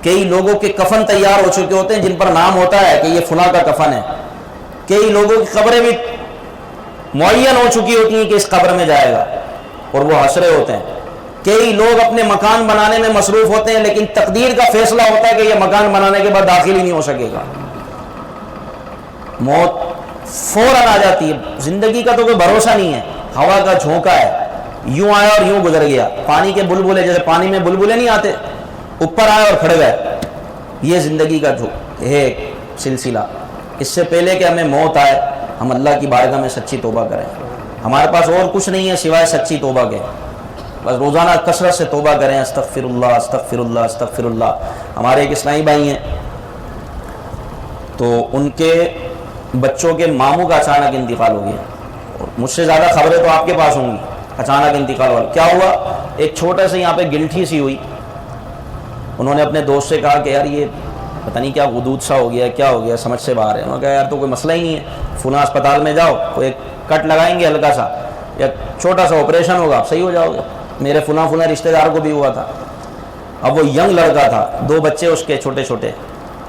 کئی لوگوں کے کفن تیار ہو چکے ہوتے ہیں جن پر نام ہوتا ہے کہ یہ فلاں کا کفن ہے، کئی لوگوں کی قبریں بھی معین ہو چکی ہوتی ہیں کہ اس قبر میں جائے گا اور وہ حسرے ہوتے ہیں، کئی لوگ اپنے مکان بنانے میں مصروف ہوتے ہیں لیکن تقدیر کا فیصلہ ہوتا ہے کہ یہ مکان بنانے کے بعد داخل ہی نہیں ہو سکے گا، موت فوراً آ جاتی ہے۔ زندگی کا تو کوئی بھروسہ نہیں ہے، ہوا کا جھونکا ہے، یوں آیا اور یوں گزر گیا، پانی کے بلبلے، جیسے پانی میں بلبلے نہیں آتے، اوپر آئے اور کھڑ گئے، یہ زندگی کا ہے سلسلہ۔ اس سے پہلے کہ ہمیں موت آئے ہم اللہ کی بارگاہ میں سچی توبہ کریں۔ ہمارے پاس اور کچھ نہیں ہے سوائے سچی توبہ کے۔ بس روزانہ کثرت سے توبہ کریں، استغفر اللہ استغفر اللہ استغفر اللہ۔ ہمارے ایک اسلامی بھائی ہیں، تو ان کے بچوں کے ماموں کا اچانک انتقال ہو گیا، مجھ سے زیادہ خبریں تو آپ کے پاس ہوں گی، اچانک انتقال ہوا۔ کیا ہوا؟ ایک چھوٹا سے یہاں پہ گلٹھی سی ہوئی، انہوں نے اپنے دوست سے کہا کہ یار یہ پتہ نہیں کیا غدود سا ہو گیا، کیا ہو گیا، سمجھ سے باہر ہے۔ انہوں نے کہا یار تو کوئی مسئلہ ہی نہیں ہے، فلاں اسپتال میں جاؤ، کوئی ایک کٹ لگائیں گے ہلکا سا یا چھوٹا سا آپریشن ہوگا، آپ صحیح ہو جاؤ گے۔ میرے فلاں رشتہ دار کو بھی ہوا تھا۔ اب وہ ینگ لڑکا تھا، 2 بچے اس کے چھوٹے چھوٹے،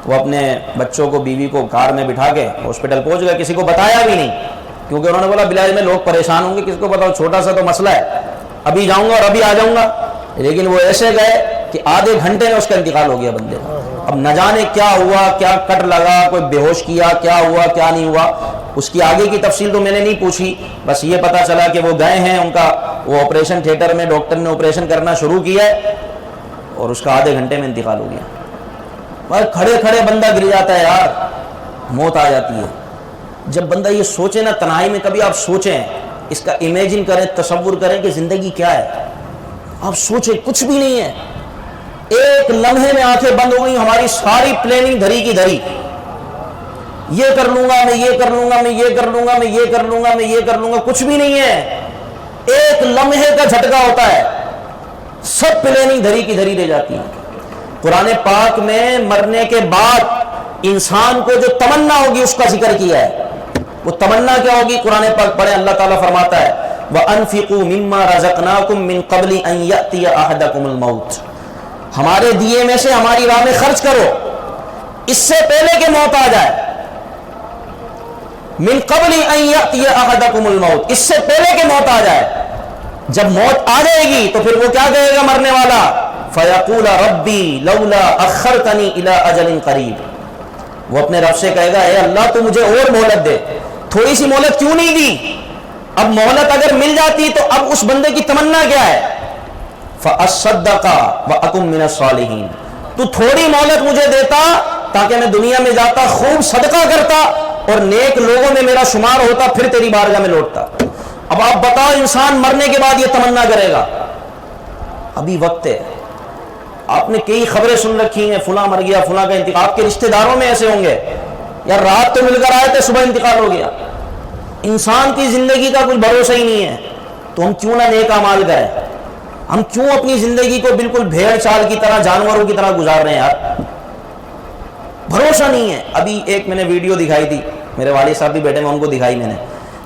وہ اپنے بچوں کو بیوی کو کار میں بٹھا کے ہاسپٹل پہنچ گئے، کسی کو بتایا بھی نہیں، کیونکہ انہوں نے بولا بلاج میں لوگ پریشان ہوں گے، کس کو بتاؤ، چھوٹا سا تو مسئلہ ہے، ابھی جاؤں گا اور ابھی آ جاؤں گا۔ لیکن وہ ایسے گئے کہ آدھے گھنٹے میں اس کا انتقال ہو گیا بندے کا۔ اب نہ جانے کیا ہوا، کیا کٹ لگا، کوئی بے ہوش کیا، کیا ہوا کیا نہیں ہوا، اس کی آگے کی تفصیل تو میں نے نہیں پوچھی، بس یہ پتا چلا کہ وہ گئے ہیں، ان کا وہ آپریشن تھیٹر میں ڈاکٹر نے آپریشن کرنا شروع کیا ہے اور اس کا آدھے گھنٹے میں انتقال ہو گیا۔ بس کھڑے کھڑے بندہ گر جاتا ہے یار، موت آ جاتی ہے۔ جب بندہ یہ سوچے نا تنہائی میں، کبھی آپ سوچیں، اس کا امیجن کریں، تصور کریں کہ زندگی کیا ہے، آپ سوچیں کچھ بھی نہیں ہے، ایک لمحے میں آنکھیں بند ہو گئی، ہماری ساری پلاننگ دھری کی دھری، یہ کر لوں گا میں، یہ کر لوں گا میں، یہ کر لوں گا میں، یہ کر لوں گا میں، یہ کر لوں گا، کچھ بھی نہیں ہے، ایک لمحے کا جھٹکا ہوتا ہے، سب پلاننگ دھری کی دھری رہ جاتی ہے۔ قرآن پاک میں مرنے کے بعد انسان کو جو تمنا ہوگی اس کا ذکر کیا ہے، وہ تمنا کیا ہوگی؟ قرآن پاک پڑھیں، اللہ تعالیٰ فرماتا ہے وَأَنفِقُوا مِمَّا رَزَقْنَاكُم مِّن قَبْلِ أَن يَأْتِيَ أَحَدَكُمُ الْمَوْتُ، ہمارے دیے میں سے ہماری راہ میں خرچ کرو اس سے پہلے کہ موت آ جائے، من قبل ان یأتی احدکم الموت، اس سے پہلے کہ موت آ جائے۔ جب موت آ جائے گی تو پھر وہ کیا کہے گا مرنے والا؟ فیقول ربی لولا اخرتنی الی اجل قریب، وہ اپنے رب سے کہے گا اے اللہ تو مجھے اور مہلت دے، تھوڑی سی مہلت کیوں نہیں دی؟ اب مہلت اگر مل جاتی تو اب اس بندے کی تمنا کیا ہے؟ فاصدق واکن من الصالحین، تو تھوڑی مہلت مجھے دیتا تاکہ میں دنیا میں جاتا خوب صدقہ کرتا اور نیک لوگوں میں میرا شمار ہوتا، پھر تیری بارگاہ میں لوٹتا۔ اب آپ بتاؤ انسان مرنے کے بعد یہ تمنا کرے گا؟ ابھی وقت ہے، آپ نے کئی خبریں سن رکھی ہیں، فلاں مر گیا، فلاں کا انتقال، آپ کے رشتہ داروں میں ایسے ہوں گے یار رات تو مل کر آئے تھے، صبح انتقال ہو گیا۔ انسان کی زندگی کا کوئی بھروسہ ہی نہیں ہے، تو ہم کیوں نہ نیک اعمال کریں؟ ہم کیوں اپنی زندگی کو بالکل بھیڑ چال کی طرح، جانوروں کی طرح گزار رہے ہیں یار؟ بھروسہ نہیں ہے۔ ابھی ایک میں نے ویڈیو دکھائی تھی، میرے والد صاحب بھی بیٹھے میں ان کو دکھائی میں نے،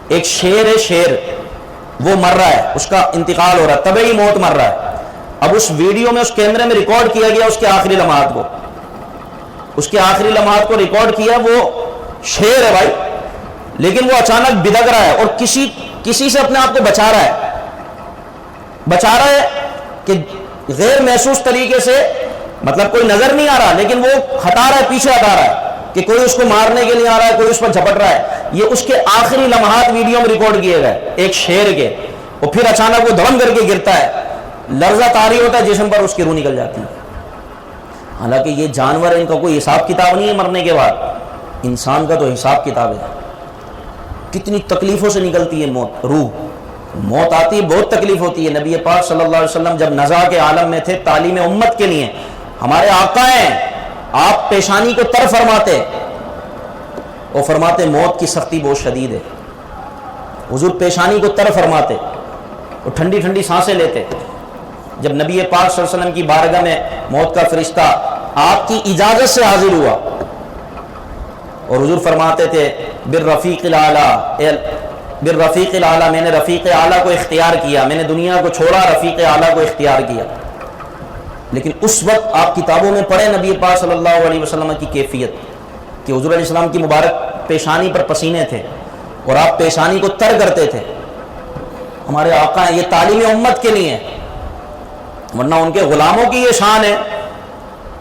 ایک شیر ہے، شیر وہ مر رہا ہے، اس کا انتقال ہو رہا ہے، طبعی موت مر رہا ہے۔ اب اس ویڈیو میں اس کیمرے میں ریکارڈ کیا گیا اس کے آخری لمحات کو، اس کے آخری لمحات کو ریکارڈ کیا، وہ شیر ہے بھائی، لیکن وہ اچانک بدک رہا ہے اور کسی سے اپنے آپ کو بچا رہا ہے کہ غیر محسوس طریقے سے، مطلب کوئی نظر نہیں آ رہا لیکن وہ ہٹا رہا ہے، پیچھے ہٹا رہا ہے کہ کوئی اس کو مارنے کے لیے آ رہا ہے، کوئی اس پر جھپٹ رہا ہے۔ یہ اس کے آخری لمحات ویڈیو میں ریکارڈ کیے گئے ایک شیر کے، اور پھر اچانک وہ دھڑم کر کے گرتا ہے، لرزہ طاری ہوتا ہے جسم پر، اس کی روح نکل جاتی ہے۔ حالانکہ یہ جانور ہے، ان کا کوئی حساب کتاب نہیں ہے مرنے کے بعد، انسان کا تو حساب کتاب ہے۔ کتنی تکلیفوں سے نکلتی ہے روح، موت آتی ہے بہت تکلیف ہوتی ہے۔ نبی پاک صلی اللہ علیہ وسلم جب نزا کے عالم میں تھے، تعلیم امت کے لیے، ہمارے آقا ہیں، آپ پیشانی کو تر فرماتے، وہ فرماتے موت کی سختی بہت شدید ہے، حضور پیشانی کو تر فرماتے اور ٹھنڈی ٹھنڈی سانسیں لیتے۔ جب نبی پاک صلی اللہ علیہ وسلم کی بارگاہ میں موت کا فرشتہ آپ کی اجازت سے حاضر ہوا اور حضور فرماتے تھے بالرفیق الاعلی، بالرفیق الاعلی، میں نے رفیق اعلیٰ کو اختیار کیا، میں نے دنیا کو چھوڑا، رفیق اعلیٰ کو اختیار کیا۔ لیکن اس وقت آپ کتابوں میں پڑھیں نبی پاک صلی اللہ علیہ وسلم کی کیفیت کہ حضور علیہ السلام کی مبارک پیشانی پر پسینے تھے اور آپ پیشانی کو تر کرتے تھے۔ ہمارے آقا ہیں، یہ تعلیم امت کے لیے، ورنہ ان کے غلاموں کی یہ شان ہے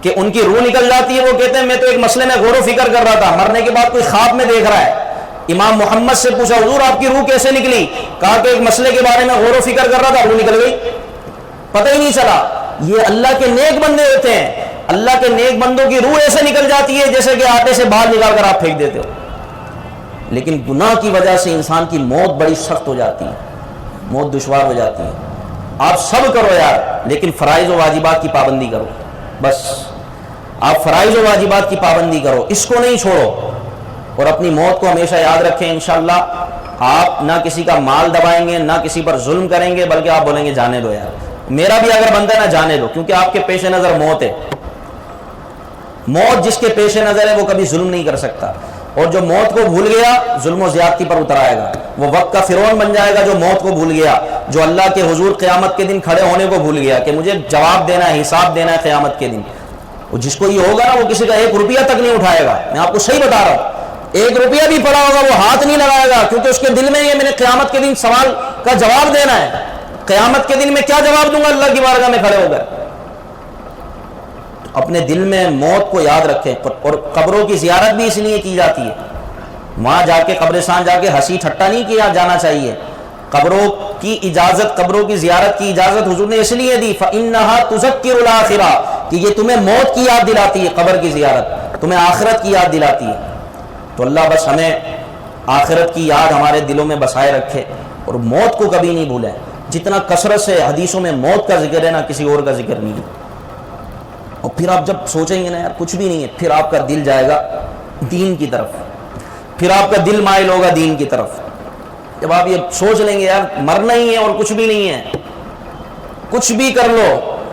کہ ان کی روح نکل جاتی ہے، وہ کہتے ہیں میں تو ایک مسئلے میں غور و فکر کر رہا تھا، مرنے کے بعد کوئی خواب میں دیکھ رہا ہے۔ امام محمد سے پوچھا حضور آپ کی روح کیسے نکلی؟ کہا کہ ایک مسئلے کے بارے میں غور و فکر کر رہا تھا، روح نکل گئی، پتہ ہی نہیں چلا۔ یہ اللہ کے نیک بندے ہوتے ہیں، اللہ کے نیک بندوں کی روح ایسے نکل جاتی ہے جیسے کہ آٹے سے بال نکال کر آپ پھینک دیتے ہو۔ لیکن گناہ کی وجہ سے انسان کی موت بڑی سخت ہو جاتی ہے، موت دشوار ہو جاتی ہے۔ آپ سب کرو یار، لیکن فرائض و واجبات کی پابندی کرو، بس آپ فرائض و واجبات کی پابندی کرو، اس کو نہیں چھوڑو۔ اور اپنی موت کو ہمیشہ یاد رکھیں، انشاءاللہ آپ نہ کسی کا مال دبائیں گے، نہ کسی پر ظلم کریں گے، بلکہ آپ بولیں گے جانے دو یار، میرا بھی اگر بندہ نہ جانے دو، کیونکہ آپ کے پیش نظر موت ہے۔ موت جس کے پیش نظر ہے وہ کبھی ظلم نہیں کر سکتا، اور جو موت کو بھول گیا ظلم و زیادتی پر اتر آئے گا، وہ وقت کا فرعون بن جائے گا جو موت کو بھول گیا، جو اللہ کے حضور قیامت کے دن کھڑے ہونے کو بھول گیا کہ مجھے جواب دینا ہے، حساب دینا ہے قیامت کے دن۔ وہ جس کو یہ ہوگا نا وہ کسی کا 1 روپیہ تک نہیں اٹھائے گا، میں آپ کو صحیح بتا رہا ہوں، 1 روپیہ بھی پڑا ہوگا وہ ہاتھ نہیں لگائے گا، کیونکہ اس کے دل میں یہ میں نے قیامت کے دن سوال کا جواب دینا ہے، قیامت کے دن میں کیا جواب دوں گا اللہ کی بارگاہ میں کھڑے ہو کر۔ اپنے دل میں موت کو یاد رکھیں، اور قبروں کی زیارت بھی اس لیے کی جاتی ہے، وہاں جا کے قبرستان جا کے ہنسی ٹھٹا نہیں کیا جانا چاہیے، قبروں کی اجازت، قبروں کی زیارت کی اجازت حضور نے اس لیے دی فَإِنَّهَا تُذَكِّرُ الْآخِرَةَ، کہ یہ تمہیں موت کی یاد دلاتی ہے، قبر کی زیارت تمہیں آخرت کی یاد دلاتی ہے۔ تو اللہ بس ہمیں آخرت کی یاد ہمارے دلوں میں بسائے رکھے، اور موت کو کبھی نہیں بھولیں۔ جتنا کثرت سے حدیثوں میں موت کا ذکر ہے نا، کسی اور کا ذکر نہیں ہے۔ اور پھر آپ جب سوچیں گے نا یار کچھ بھی نہیں ہے، پھر آپ کا دل جائے گا دین کی طرف، پھر آپ کا دل مائل ہوگا دین کی طرف۔ جب آپ یہ سوچ لیں گے یار مرنا ہی ہے اور کچھ بھی نہیں ہے، کچھ بھی کر لو،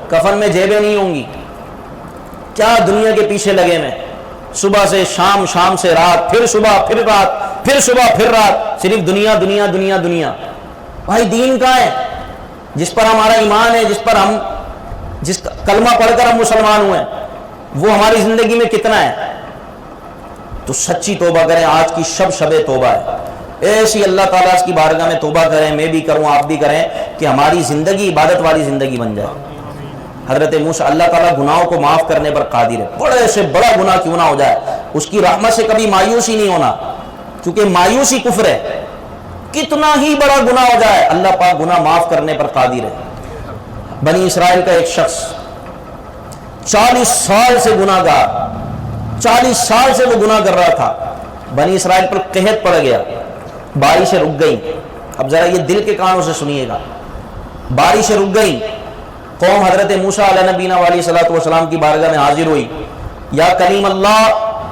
کفن میں جیبیں نہیں ہوں گی، کیا دنیا کے پیچھے لگے میں، صبح سے شام، شام سے رات، پھر صبح پھر رات، پھر صبح پھر رات، صرف دنیا دنیا دنیا دنیا۔ بھائی دین کہاں ہے جس پر ہمارا ایمان ہے، جس کلمہ پڑھ کر ہم مسلمان ہوئے ہیں، وہ ہماری زندگی میں کتنا ہے؟ تو سچی توبہ کریں، آج کی شب توبہ ہے، ایسی اللہ تعالیٰ کی بارگاہ میں توبہ کریں، میں بھی کروں، آپ بھی کریں، کہ ہماری زندگی عبادت والی زندگی بن جائے۔ حضرت موسیٰ، اللہ تعالیٰ گناہوں کو معاف کرنے پر قادر ہے، بڑے سے بڑا گناہ کیوں نہ ہو جائے، اس کی رحمت سے کبھی مایوسی نہیں ہونا، کیونکہ مایوسی کفر ہے، کتنا ہی بڑا گناہ ہو جائے اللہ پاک گناہ معاف کرنے پر قادر ہے۔ بنی اسرائیل کا ایک شخص 40 سال سے گناہ گار، 40 سال سے وہ گناہ کر رہا تھا، بنی اسرائیل پر قحط پڑ گیا، بارشیں رک گئی۔ اب ذرا یہ دل کے کانوں سے سنیے گا، بارشیں رک گئی، قوم حضرت موسیٰ علیہ نبینا علیہ صلاۃ والسلام کی بارگاہ میں حاضر ہوئی، یا کلیم اللہ،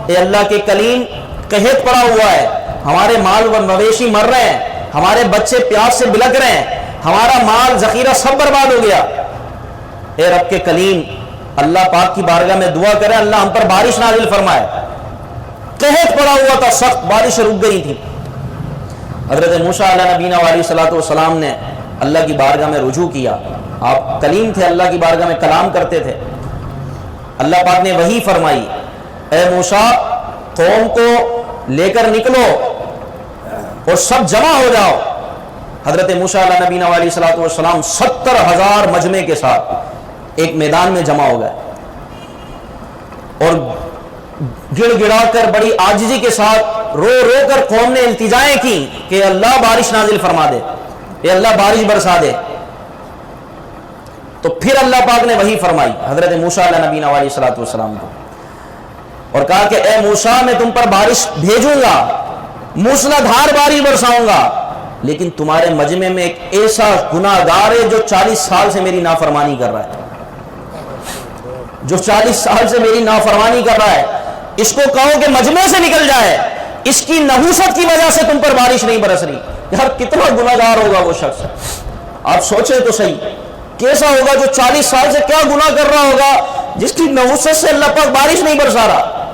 اے اللہ کے کلیم، قحط پڑا ہوا ہے، ہمارے مال و مویشی مر رہے ہیں، ہمارے بچے پیاس سے بلک رہے ہیں، ہمارا مال ذخیرہ سب برباد ہو گیا، اے رب کے کلیم اللہ پاک کی بارگاہ میں دعا کریں اللہ ہم پر بارش نازل فرمائے۔ قحط پڑا ہوا تھا سخت، بارش رک گئی تھی۔ حضرت موسیٰ علیہ نبینا علیہ صلاۃ والسلام نے اللہ کی بارگاہ میں رجوع کیا، آپ کلیم تھے، اللہ کی بارگاہ میں کلام کرتے تھے۔ اللہ پاک نے وحی فرمائی، اے موسیٰ قوم کو لے کر نکلو اور سب جمع ہو جاؤ۔ حضرت موسیٰ علیہ نبینا علیہ صلاۃ والسلام 70,000 مجمع کے ساتھ ایک میدان میں جمع ہو گئے، اور گڑ گڑا کر بڑی عاجزی کے ساتھ رو رو کر قوم نے التجائیں کی کہ اللہ بارش نازل فرما دے، اے اللہ بارش برسا دے۔ تو پھر اللہ پاک نے وحی فرمائی حضرت موسیٰ علیہ نبینا علیہ صلاۃ والسلام کو، اور کہا کہ اے موسیٰ میں تم پر بارش بھیجوں گا، موسلا دھار بارش برساؤں گا، لیکن تمہارے مجمع میں ایک ایسا گناہ گار ہے جو 40 سال سے میری نافرمانی کر رہا ہے، جو 40 سال سے میری نافرمانی کر رہا ہے، اس کو کہو کہ مجمع سے نکل جائے، اس کی نحوست کی وجہ سے تم پر بارش نہیں برس رہی۔ یار کتنا گناہ گار ہوگا وہ شخص، آپ سوچیں تو صحیح، کیسا ہوگا جو 40 سال سے کیا گناہ کر رہا ہوگا جس کی نحوست سے اللہ پاک بارش نہیں برسا رہا۔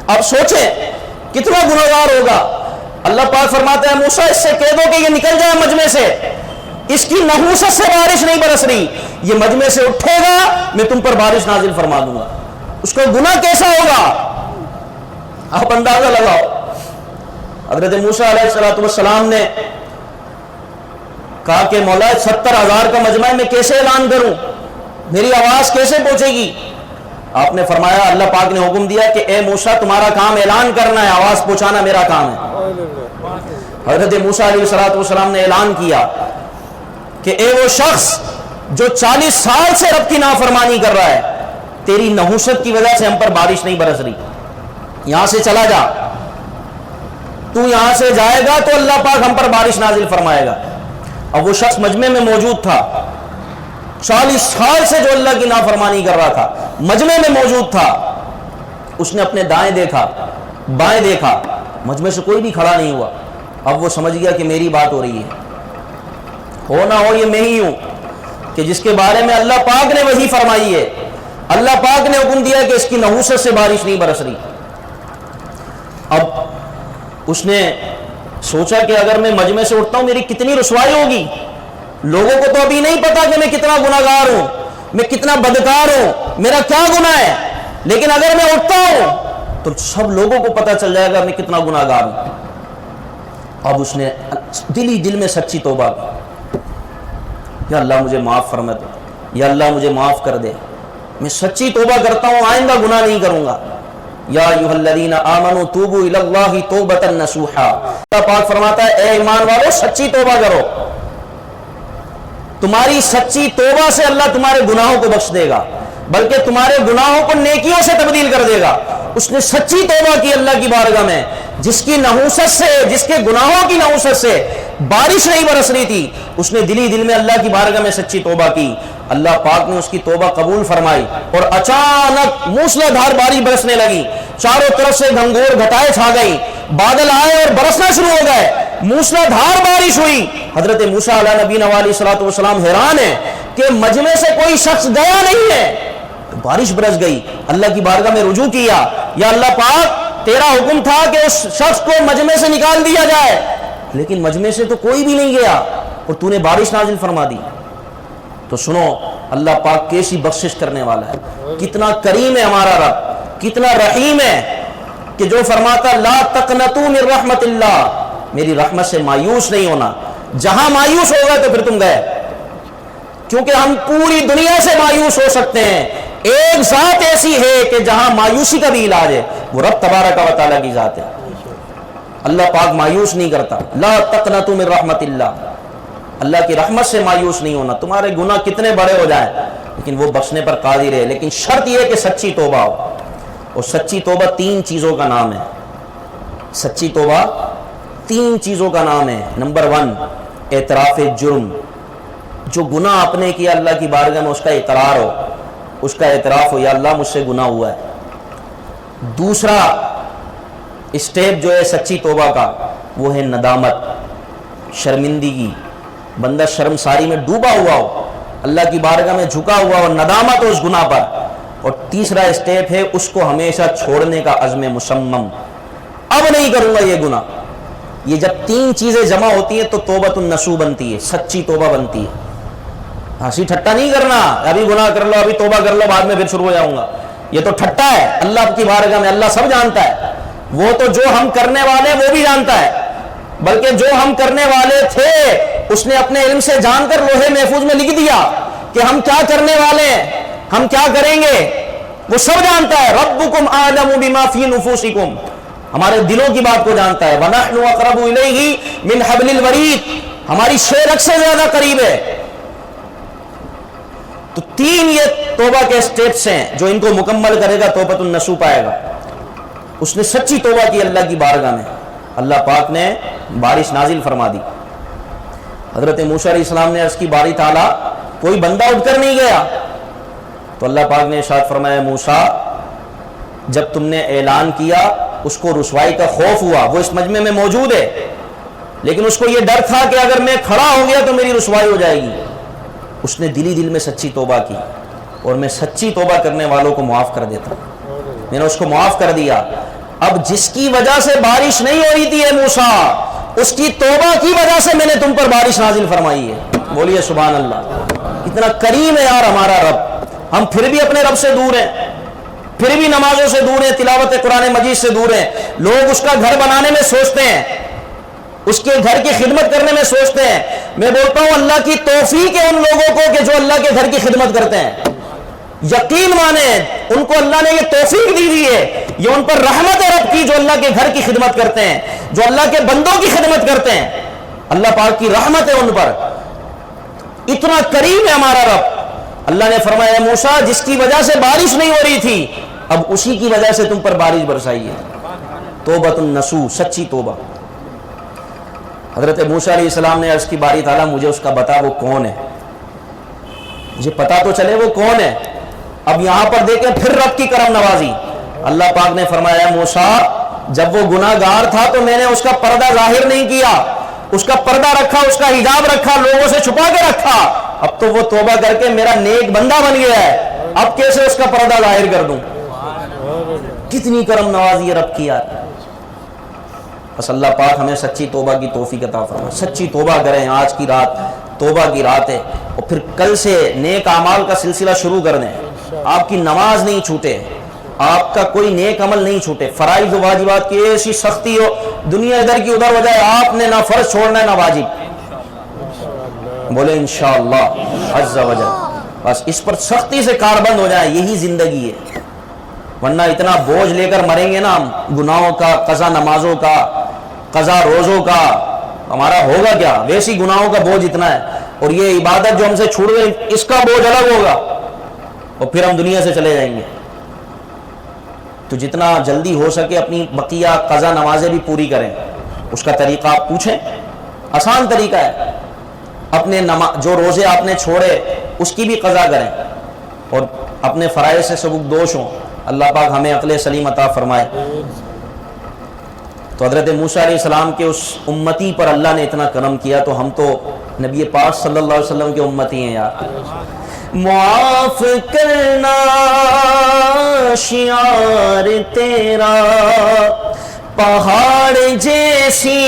آپ سوچیں کتنا گناہ گار ہوگا۔ اللہ پاک فرماتا ہے موسیٰ اس سے کہہ دو کہ یہ نکل جائے مجمع سے، اس کی نحوست سے بارش نہیں برس رہی، یہ مجمع سے اٹھے گا میں تم پر بارش نازل فرما دوں گا۔ اس کا گناہ کیسا ہوگا آپ اندازہ لگاؤ۔ حضرت موسیٰ علیہ السلام نے کہا کہ مولا 70,000 کا مجمع میں کیسے اعلان کروں، میری آواز کیسے پہنچے گی؟ آپ نے فرمایا، اللہ پاک نے حکم دیا کہ اے موسیٰ تمہارا کام اعلان کرنا ہے، آواز پہنچانا میرا کام ہے۔ حضرت موسیٰ علیہ السلام نے اعلان کیا کہ اے وہ شخص جو 40 سال سے رب کی نافرمانی کر رہا ہے، تیری نحوست کی وجہ سے ہم پر بارش نہیں برس رہی، یہاں سے چلا جا، تو یہاں سے جائے گا تو اللہ پاک ہم پر بارش نازل فرمائے گا۔ اب وہ شخص مجمع میں موجود تھا، 40 سال سے جو اللہ کی نافرمانی کر رہا تھا، مجمع میں موجود تھا، اس نے اپنے دائیں دیکھا بائیں دیکھا، مجمع سے کوئی بھی کھڑا نہیں ہوا۔ اب وہ سمجھ گیا کہ میری بات ہو رہی ہے، ہو نہ ہو یہ میں ہی ہوں کہ جس کے بارے میں اللہ پاک نے وحی فرمائی ہے، اللہ پاک نے حکم دیا کہ اس کی نحوست سے بارش نہیں برس رہی۔ اب اس نے سوچا کہ اگر میں مجمع سے اٹھتا ہوں میری کتنی رسوائی ہوگی، لوگوں کو تو ابھی نہیں پتا کہ میں کتنا گناہگار ہوں، میں کتنا بدکار ہوں، میرا کیا گناہ ہے، لیکن اگر میں اٹھتا ہوں تو سب لوگوں کو پتا چل جائے گا میں کتنا گناہگار ہوں۔ اب اس نے دل میں سچی توبہ کی، یا اللہ مجھے معاف فرما دے، یا اللہ مجھے معاف کر دے، میں سچی توبہ کرتا ہوں، آئندہ گناہ نہیں کروں گا۔ یا ایھا الذین آمنوا توبوا الی اللہ توبۃ نصوحا، اللہ پاک فرماتا ہے اے ایمان والو سچی توبہ کرو، تمہاری سچی توبہ سے اللہ تمہارے گناہوں کو بخش دے گا، بلکہ تمہارے گناہوں کو نیکیوں سے تبدیل کر دے گا۔ اس نے سچی توبہ کی اللہ کی بارگاہ میں، جس کی نحوست سے، جس کے گناہوں کی نحوست سے بارش نہیں برس رہی تھی، اس نے دل میں اللہ کی بارگاہ میں سچی توبہ کی، اللہ پاک نے اس کی توبہ قبول فرمائی، اور اچانک موسلا دھار بارش برسنے لگی، چاروں طرف سے گھنگور گھٹائیں چھا گئی، بادل آئے اور برسنا شروع ہو گئے، موسلا دھار بارش ہوئی۔ حضرت موسیٰ علیہ نبینا علیہ الصلوۃ والسلام حیران ہے کہ مجمع سے کوئی شخص گیا نہیں ہے، بارش برس گئی۔ اللہ کی بارگاہ میں رجوع کیا، یا اللہ پاک تیرا حکم تھا کہ اس شخص کو مجمع سے نکال دیا جائے، لیکن مجمع سے تو کوئی بھی نہیں گیا اور تو نے بارش نازل فرما دی۔ تو سنو اللہ پاک کیسی بخشش کرنے والا ہے، کتنا کریم ہے ہمارا رب، کتنا رحیم ہے کہ جو فرماتا لا تقنطوا من رحمت اللہ، میری رحمت سے مایوس نہیں ہونا، جہاں مایوس ہوگا تو پھر تم گئے، کیونکہ ہم پوری دنیا سے مایوس ہو سکتے ہیں، ایک ذات ایسی ہے کہ جہاں مایوسی کا بھی علاج ہے، وہ رب تبارک و تعالیٰ کی ذات ہے۔ اللہ پاک مایوس نہیں کرتا، لا تقنطوا من رحمت اللہ، اللہ کی رحمت سے مایوس نہیں ہونا، تمہارے گناہ کتنے بڑے ہو جائیں لیکن وہ بخشنے پر قادر ہے، لیکن شرط یہ ہے کہ سچی توبہ ہو، اور سچی توبہ 3 چیزوں کا نام ہے، سچی توبہ 3 چیزوں کا نام ہے۔ نمبر 1 اعتراف جرم، جو گناہ آپ نے کیا اللہ کی بارگاہ میں اس کا اقرار ہو، اس کا اعتراف ہو، یا اللہ مجھ سے گناہ ہوا ہے۔ دوسرا اسٹیپ جو ہے سچی توبہ کا وہ ہے ندامت، شرمندگی، بندہ شرمساری میں ڈوبا ہوا ہو، اللہ کی بارگاہ میں جھکا ہوا ہو، ندامت ہو اس گناہ پر۔ اور تیسرا اسٹیپ ہے اس کو ہمیشہ چھوڑنے کا عزم مصمم، اب نہیں کروں گا یہ گناہ۔ یہ جب 3 چیزیں جمع ہوتی ہیں تو توبۃ النصوح بنتی ہے، سچی توبہ بنتی ہے۔ ہنسی ٹھٹا نہیں کرنا، ابھی گناہ کر لو، ابھی توبہ کر لو، بعد میں پھر شروع ہو جاؤں گا، یہ تو ٹھٹا ہے۔ اللہ کی بارگاہ میں اللہ سب جانتا ہے، وہ تو جو ہم کرنے والے وہ بھی جانتا ہے، بلکہ جو ہم کرنے والے تھے اس نے اپنے علم سے جان کر لوہے محفوظ میں لکھ دیا کہ ہم کیا کرنے والے ہیں، ہم کیا کریں گے، وہ سب جانتا ہے۔ ربکم اعلم بما فی نفوسکم، ہمارے دلوں کی بات کو جانتا ہے۔ وَنَحْنُ أَقْرَبُ إِلَيْهِ مِنْ حَبْلِ الْوَرِيدِ، ہماری شیر رگ سے زیادہ قریب ہے۔ تو 3 یہ توبہ کے سٹیپس ہیں، جو ان کو مکمل کرے گا توبۃ النصوح پائے گا۔ اس نے سچی توبہ کی اللہ کی بارگاہ میں، اللہ پاک نے بارش نازل فرما دی۔ حضرت موسیٰ علیہ السلام نے عرض کی باری تعالیٰ کوئی بندہ اٹھ کر نہیں گیا، تو اللہ پاک نے ارشاد فرمایا موسیٰ جب تم نے اعلان کیا اس کو رسوائی کا خوف ہوا، وہ اس مجمع میں موجود ہے، لیکن اس کو یہ ڈر تھا کہ اگر میں کھڑا ہو گیا تو میری رسوائی ہو جائے گی۔ اس نے دل میں سچی توبہ کی، اور میں سچی توبہ کرنے والوں کو معاف کر دیتا ہوں، میں نے اس کو معاف کر دیا۔ اب جس کی وجہ سے بارش نہیں ہو رہی تھی اے موسیٰ، اس کی توبہ کی وجہ سے میں نے تم پر بارش نازل فرمائی ہے۔ بولیے سبحان اللہ، اتنا کریم ہے یار ہمارا رب۔ ہم پھر بھی اپنے رب سے دور ہیں، پھر بھی نمازوں سے دور ہیں، تلاوت قرآن مجید سے دور ہیں، لوگ اس کا گھر بنانے میں سوچتے ہیں، اس کے گھر کی خدمت کرنے میں سوچتے ہیں۔ میں بولتا ہوں اللہ کی توفیق ہے ان لوگوں کو کہ جو اللہ کے گھر کی خدمت کرتے ہیں، یقین مانیں ان کو اللہ نے یہ توفیق دی ہوئی ہے، یہ ان پر رحمت ہے رب کی جو اللہ کے گھر کی خدمت کرتے ہیں، جو اللہ کے بندوں کی خدمت کرتے ہیں، اللہ پاک کی رحمت ہے ان پر۔ اتنا کریم ہے ہمارا رب۔ اللہ نے فرمایا موسیٰ جس کی وجہ سے بارش نہیں ہو رہی تھی اب اسی کی وجہ سے تم پر بارش برسائی ہے۔ توبۃ النصوح، سچی توبہ۔ حضرت موسیٰ علیہ السلام نے عرض کی باری تعالیٰ مجھے اس کا بتا وہ کون ہے۔ مجھے پتا تو چلے وہ کون ہے. اب یہاں پر دیکھیں پھر رب کی کرم نوازی. اللہ پاک نے فرمایا موسیٰ جب وہ گناہ گار تھا تو میں نے اس کا پردہ ظاہر نہیں کیا, اس کا پردہ رکھا, اس کا حجاب رکھا, لوگوں سے چھپا کے رکھا. اب تو وہ توبہ کر کے میرا نیک بندہ بن گیا ہے, اب کیسے اس کا پردہ ظاہر کر دوں. کتنی کرم نوازی ہے رب کی یار. بس اللہ پاک ہمیں سچی توبہ کی توفیق عطا فرمائے. سچی توبہ کریں, آج کی رات توبہ کی رات ہے, اور پھر کل سے نیک اعمال کا سلسلہ شروع کر دیں. آپ کی نماز نہیں چھوٹے, آپ کا کوئی نیک عمل نہیں چھوٹے. فرائض و واجبات کی ایسی سختی ہو, دنیا ادھر کی ادھر ہو جائے, آپ نے نہ فرض چھوڑنا ہے نہ واجب. بولے انشاءاللہ عز و جل. بس اس پر سختی سے کاربند ہو جائے, یہی زندگی ہے. ورنہ اتنا بوجھ لے کر مریں گے نا ہم, گناہوں کا, قضا نمازوں کا, قضا روزوں کا, ہمارا ہوگا کیا؟ ویسی گناہوں کا بوجھ اتنا ہے, اور یہ عبادت جو ہم سے چھوٹ گئی اس کا بوجھ الگ ہوگا, اور پھر ہم دنیا سے چلے جائیں گے. تو جتنا جلدی ہو سکے اپنی بقیہ قضا نمازیں بھی پوری کریں. اس کا طریقہ آپ پوچھیں, آسان طریقہ ہے. اپنے جو روزے آپ نے چھوڑے اس کی بھی قضا کریں, اور اپنے فرائض سے سبکدوش ہوں. اللہ پاک ہمیں عقل سلیم عطا فرمائے. تو حضرت موسیٰ علیہ السلام کے اس امتی پر اللہ نے اتنا کرم کیا, تو ہم تو نبی پاک صلی اللہ علیہ وسلم کے امتی ہیں یار. معاف کرنا شعار تیرا, پہاڑ جیسی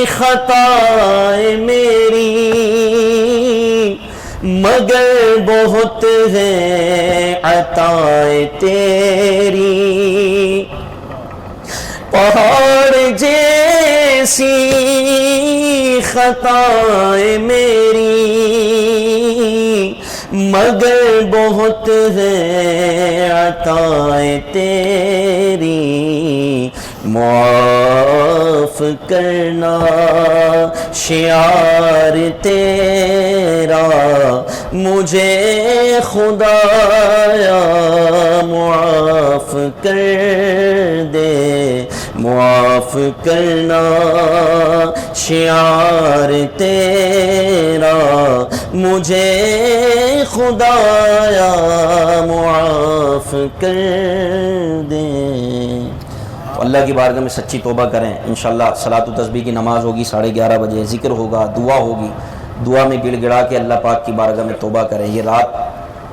خطا میری, مگر بہت ہے عطائے تیری. پہاڑ جیسی خطا میری, مگر بہت ہے عطائے تیری. معاف کرنا شعار تیرا, مجھے خدایا معاف کر دے. معاف کرنا شعار تیرا, مجھے خدایا معاف کر دے. اللہ کی بارگاہ میں سچی توبہ کریں. انشاءاللہ صلاۃ و تسبیح کی نماز ہوگی 11:30 بجے, ذکر ہوگا, دعا ہوگی. دعا میں گڑ گڑا کے اللہ پاک کی بارگاہ میں توبہ کریں. یہ رات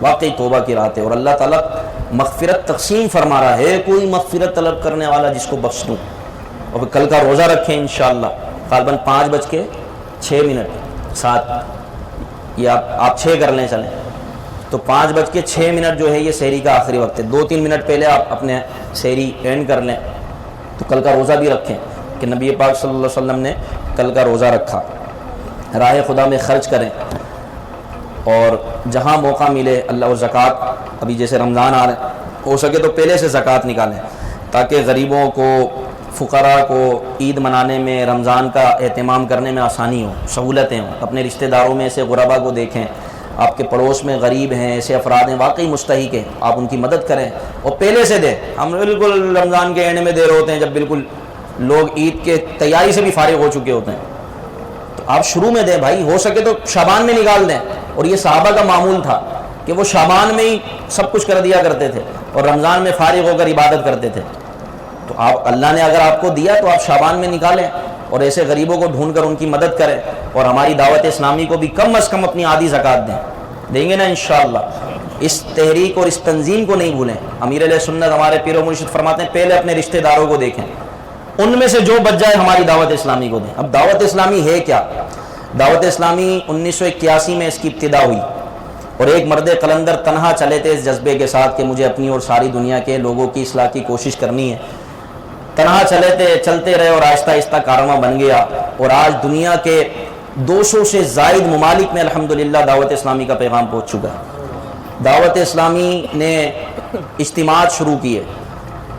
واقعی توبہ کی رات ہے, اور اللہ تعالیٰ مغفرت تقسیم فرما رہا ہے. کوئی مغفرت طلب کرنے والا جس کو بخش دوں. اور پھر کل کا روزہ رکھیں انشاءاللہ غالباً 5:06 7, یہ آپ 6 کر لیں چلیں, تو 5:06 جو ہے یہ سحری کا آخری وقت ہے. 2-3 منٹ پہلے آپ اپنے سحری اینڈ کر لیں. تو کل کا روزہ بھی رکھیں کہ نبی پاک صلی اللہ علیہ وسلم نے کل کا روزہ رکھا. راہ خدا میں خرچ کریں, اور جہاں موقع ملے اللہ و زکوٰۃ, ابھی جیسے رمضان آ رہے ہیں, ہو سکے تو پہلے سے زکوٰۃ نکالیں تاکہ غریبوں کو, فقراء کو عید منانے میں, رمضان کا اہتمام کرنے میں آسانی ہو, سہولتیں ہوں. اپنے رشتہ داروں میں ایسے غربا کو دیکھیں, آپ کے پڑوس میں غریب ہیں, ایسے افراد ہیں واقعی مستحق ہیں, آپ ان کی مدد کریں اور پہلے سے دیں. ہم بالکل رمضان کے اینڈ میں دے رہے ہوتے ہیں, جب بالکل لوگ عید کے تیاری سے بھی فارغ ہو چکے ہوتے ہیں. تو آپ شروع میں دیں بھائی, ہو سکے تو شعبان میں نکال دیں. اور یہ صحابہ کا معمول تھا کہ وہ شعبان میں ہی سب کچھ کر دیا کرتے تھے, اور رمضان میں فارغ ہو کر عبادت کرتے تھے. تو آپ, اللہ نے اگر آپ کو دیا تو آپ شعبان میں نکالیں, اور ایسے غریبوں کو ڈھونڈ کر ان کی مدد کریں. اور ہماری دعوت اسلامی کو بھی کم از کم اپنی آدھی زکوٰۃ دیں گے نا انشاءاللہ. اس تحریک اور اس تنظیم کو نہیں بھولیں. امیر علیہ سنت ہمارے پیر و مرشد فرماتے ہیں پہلے اپنے رشتہ داروں کو دیکھیں, ان میں سے جو بچ جائے ہماری دعوت اسلامی کو دیں. اب دعوت اسلامی ہے کیا؟ دعوت اسلامی 1981 میں اس کی ابتدا ہوئی, اور ایک مرد قلندر تنہا چلے تھے اس جذبے کے ساتھ کہ مجھے اپنی اور ساری دنیا کے لوگوں کی اصلاح کی کوشش کرنی ہے. تنہا چلتے رہے, اور آہستہ آہستہ کارواں بن گیا, اور آج دنیا کے 200 سے زائد ممالک میں الحمدللہ دعوت اسلامی کا پیغام پہنچ چکا ہے. دعوت اسلامی نے اجتماعات شروع کیے.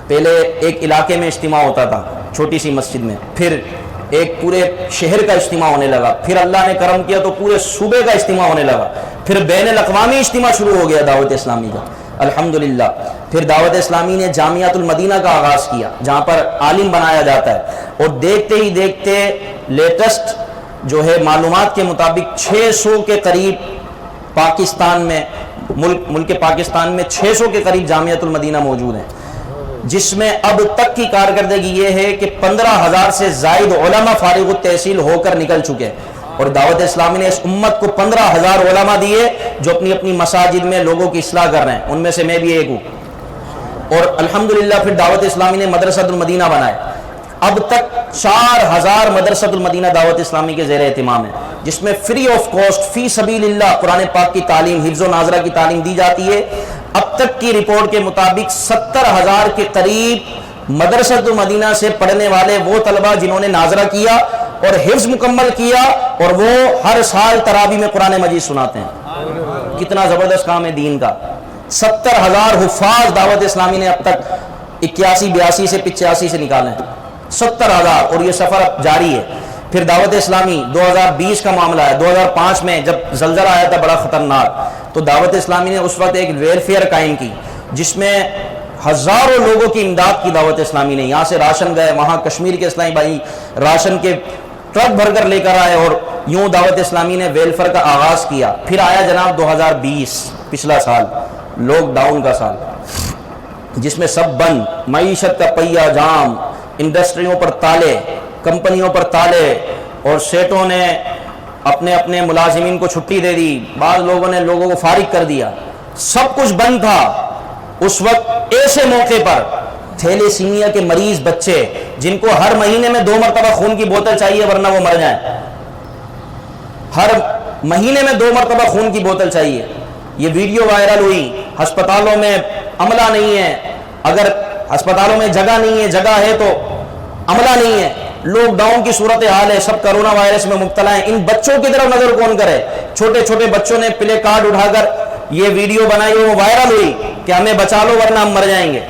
پہلے ایک علاقے میں اجتماع ہوتا تھا چھوٹی سی مسجد میں, پھر ایک پورے شہر کا اجتماع ہونے لگا, پھر اللہ نے کرم کیا تو پورے صوبے کا اجتماع ہونے لگا, پھر بین الاقوامی اجتماع شروع ہو گیا دعوت اسلامی کا الحمدللہ. پھر دعوت اسلامی نے جامعۃ المدینہ کا آغاز کیا جہاں پر عالم بنایا جاتا ہے, اور دیکھتے ہی دیکھتے لیٹسٹ جو ہے معلومات کے مطابق 600 کے قریب پاکستان میں ملک پاکستان میں 600 کے قریب جامعۃ المدینہ موجود ہیں، جس میں اب تک کی کارکردگی یہ ہے کہ 15,000 سے زائد علماء فارغ التحصیل ہو کر نکل چکے، اور دعوت اسلامی نے اس امت کو 15,000 علماء دیے جو اپنی اپنی مساجد میں لوگوں کی اصلاح کر رہے ہیں، ان میں سے میں بھی ایک ہوں۔ اور الحمدللہ پھر دعوت اسلامی نے مدرسۃ المدینہ بنائے، اب تک 4,000 مدرسۃ المدینہ دعوت اسلامی کے زیر اہتمام ہے، جس میں فری آف کاسٹ فی سبیل اللہ قرآن پاک کی تعلیم، حفظ و ناظرہ کی تعلیم دی جاتی ہے۔ اب تک کی رپورٹ کے مطابق 70,000 کے قریب مدرسۃ المدینہ سے پڑھنے والے وہ طلبہ جنہوں نے ناظرہ کیا اور حفظ مکمل کیا، اور وہ ہر سال تراویح میں قرآن مجید سناتے ہیں۔ کتنا زبردست کام ہے دین کا۔ 70,000 حفاظ دعوت اسلامی نے اب تک 81-82 سے 85 سے نکالے ہیں، 70,000، اور یہ سفر اب جاری ہے۔ پھر دعوت اسلامی 2020 کا معاملہ ہے، 2005 میں جب زلزلہ آیا تھا بڑا خطرناک، تو دعوت اسلامی نے اس وقت ایک ویلفیئر قائم کی جس میں ہزاروں لوگوں کی امداد کی دعوت اسلامی نے۔ یہاں سے راشن گئے، وہاں کشمیر کے اسلامی بھائی راشن کے ٹرک بھر کر لے کر آئے، اور یوں دعوت اسلامی نے ویلفیئر کا آغاز کیا۔ پھر آیا جناب 2020 پچھلا سال، لاک ڈاؤن کا سال، جس میں سب بند، معیشت کا پہیہ جام، انڈسٹریوں پر تالے، کمپنیوں پر تالے، اور سیٹوں نے اپنے اپنے ملازمین کو چھٹی دے دی، بعض لوگوں نے لوگوں کو فارغ کر دیا، سب کچھ بند تھا۔ اس وقت ایسے موقع پر تھیلیسیمیا کے مریض بچے جن کو ہر مہینے میں 2 مرتبہ خون کی بوتل چاہیے ورنہ وہ مر جائیں، ہر مہینے میں 2 مرتبہ خون کی بوتل چاہیے، یہ ویڈیو وائرل ہوئی۔ ہسپتالوں میں عملہ نہیں ہے، اگر ہسپتالوں میں جگہ نہیں ہے، جگہ ہے تو عملہ نہیں ہے، لاک ڈاؤن کی صورتحال ہے، سب کرونا وائرس میں مبتلا ہیں۔ ان بچوں کی طرف نظر کون کرے؟ چھوٹے چھوٹے بچوں نے پلے کارڈ اٹھا کر یہ ویڈیو بنائی، وہ وائرل ہوئی کہ ہمیں بچا لو ورنہ ہم مر جائیں گے۔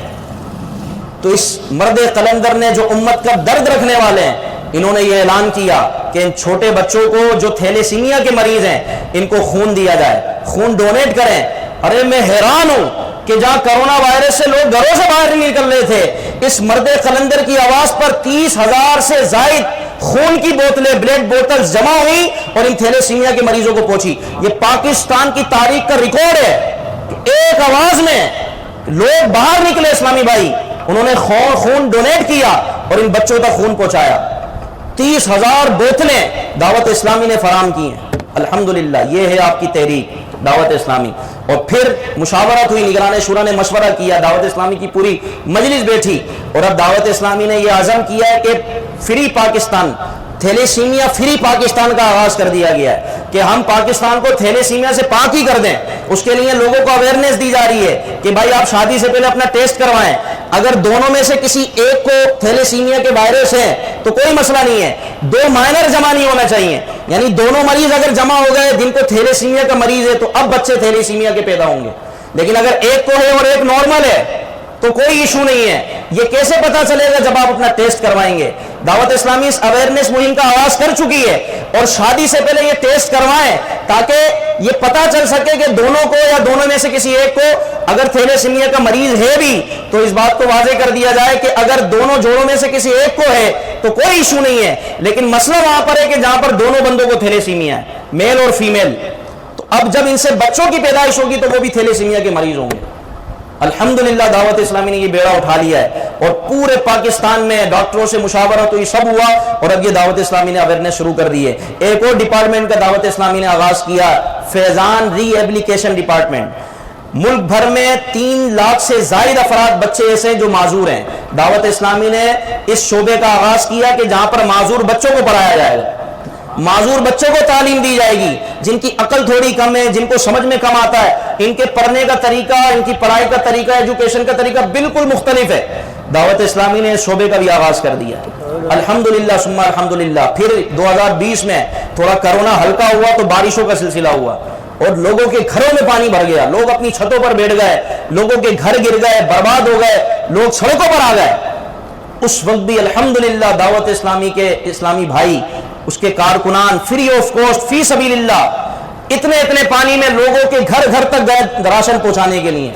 تو اس مرد قلندر نے جو امت کا درد رکھنے والے ہیں، انہوں نے یہ اعلان کیا کہ ان چھوٹے بچوں کو جو تھیلیسیمیا کے مریض ہیں ان کو خون دیا جائے، خون ڈونیٹ کریں۔ ارے میں حیران ہوں کہ جہاں کرونا وائرس سے لوگ گھروں سے باہر نہیں نکل رہے تھے، اس مرد قلندر کی آواز پر 30,000 سے زائد خون کی بوتلیں، بلڈ بوتلز جمع ہوئی اور ان تھیلیسیمیا کے مریضوں کو پہنچی۔ یہ پاکستان کی تاریخ کا ریکارڈ ہے کہ ایک آواز میں لوگ باہر نکلے، اسلامی بھائی، انہوں نے خون ڈونیٹ کیا اور ان بچوں تک خون پہنچایا۔ 30,000 بوتلیں دعوت اسلامی نے فراہم کی ہیں۔ الحمدللہ، یہ ہے آپ کی تحریک دعوت اسلامی۔ اور پھر مشاورت ہوئی، نگران شورا نے مشورہ کیا، دعوت اسلامی کی پوری مجلس بیٹھی، اور اب دعوت اسلامی نے یہ عزم کیا ہے کہ free Pakistan, thalassaemia free Pakistan کا آغاز کر دیا گیا ہے کہ ہم پاکستان کو تھیلیسیمیا سے پاک ہی کر دیں۔ اس کے لیے لوگوں کو اویئرنیس دی جا رہی ہے کہ بھائی آپ شادی سے پہلے اپنا ٹیسٹ کروائیں، اگر دونوں میں سے کسی ایک کو تھیلیسیمیا کے وائرس ہے تو کوئی مسئلہ نہیں ہے، 2 مائنر جمع نہیں ہونا چاہیے، یعنی دونوں مریض اگر جمع ہو گئے جن کو تھیلیسیمیا کا مریض ہے تو اب بچے تھیلیسیمیا کے پیدا ہوں گے، لیکن اگر ایک کو ہے اور ایک نارمل ہے تو کوئی ایشو نہیں ہے۔ یہ کیسے پتا چلے گا؟ جب آپ اپنا ٹیسٹ کروائیں گے۔ دعوت اسلامی اس اویئرنیس مہم کا آغاز کر چکی ہے، اور شادی سے پہلے یہ ٹیسٹ کروائیں تاکہ یہ پتا چل سکے کہ دونوں کو یا دونوں میں سے کسی ایک کو اگر تھیلیسیمیا کا مریض ہے بھی تو اس بات کو واضح کر دیا جائے کہ اگر دونوں جوڑوں میں سے کسی ایک کو ہے تو کوئی ایشو نہیں ہے، لیکن مسئلہ وہاں پر ہے کہ جہاں پر دونوں بندوں کو تھیلیسیمیا ہے، میل اور فیمیل، تو اب جب ان سے بچوں کی پیدائش ہوگی تو وہ بھی تھیلیسیمیا کے مریض ہوں گے۔ الحمدللہ دعوت اسلامی نے یہ بیڑا اٹھا لیا ہے، اور پورے پاکستان میں ڈاکٹروں سے مشاورت ہوئی، سب ہوا، اور اب یہ دعوت اسلامی نے اویئرنیس شروع کر دی ہے۔ ایک اور ڈپارٹمنٹ کا دعوت اسلامی نے آغاز کیا، فیضان ری ایبلیکیشن ڈپارٹمنٹ۔ ملک بھر میں 3 لاکھ سے زائد افراد بچے ایسے ہیں جو معذور ہیں۔ دعوت اسلامی نے اس شعبے کا آغاز کیا کہ جہاں پر معذور بچوں کو پڑھایا جائے گا، معذور بچوں کو تعلیم دی جائے گی، جن کی عقل تھوڑی کم ہے، جن کو سمجھ میں کم آتا ہے، ان کے پڑھنے کا طریقہ، ان کی پڑھائی کا طریقہ، ایجوکیشن کا طریقہ بالکل مختلف ہے۔ دعوت اسلامی نے اس شعبے کا بھی آغاز کر دیا الحمدللہ ثم الحمدللہ۔ پھر 2020 میں تھوڑا کرونا ہلکا ہوا تو بارشوں کا سلسلہ ہوا اور لوگوں کے گھروں میں پانی بھر گیا، لوگ اپنی چھتوں پر بیٹھ گئے، لوگوں کے گھر گر گئے، برباد ہو گئے، لوگ سڑکوں پر آ گئے۔ اس وقت بھی الحمدللہ دعوت اسلامی کے اسلامی بھائی، اس کے کارکنان فری آف کاسٹ فی سبیل اللہ اتنے پانی میں لوگوں کے گھر گھر تک گئے راشن پہنچانے کے لیے۔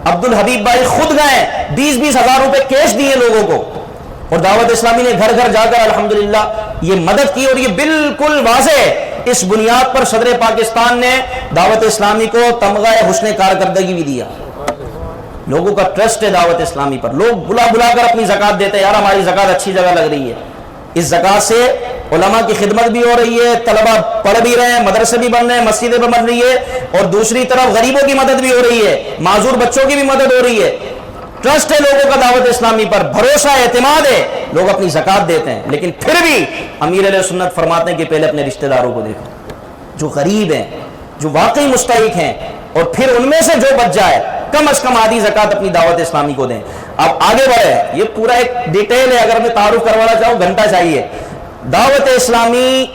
عبد الحبیب بھائی خود گئے، 20-20 ہزار روپے کیش دیے لوگوں کو، اور دعوت اسلامی نے گھر گھر جا کر الحمدللہ یہ مدد کی۔ اور یہ بالکل واضح ہے اس بنیاد پر صدر پاکستان نے دعوت اسلامی کو تمغہ حسن کارکردگی بھی دیا. لوگوں کا ٹرسٹ ہے دعوت اسلامی پر. لوگ بلا بلا کر اپنی زکات دیتے ہیں, یار ہماری زکات اچھی جگہ لگ رہی ہے. اس زکات سے علماء کی خدمت بھی ہو رہی ہے, طلبہ پڑھ بھی رہے ہیں, مدرسے بھی بن رہے ہیں, مسجدیں بھی بن رہی ہے, اور دوسری طرف غریبوں کی مدد بھی ہو رہی ہے, معذور بچوں کی بھی مدد ہو رہی ہے. ٹرسٹ ہے لوگوں کا دعوت اسلامی پر, بھروسہ اعتماد ہے, لوگ اپنی زکات دیتے ہیں. لیکن پھر بھی امیر علیہ سنت فرماتے ہیں کہ پہلے اپنے رشتہ داروں کو دیکھو جو غریب ہیں, جو واقعی مستحق ہیں, اور پھر ان میں سے جو بچ جائے کم از کم آدھی زکات اپنی دعوت اسلامی کو دیں. اب آگے بڑھے, یہ پورا ایک ڈیٹیل ہے, اگر میں تعارف کروانا چاہوں گھنٹہ چاہیے. دعوت اسلامی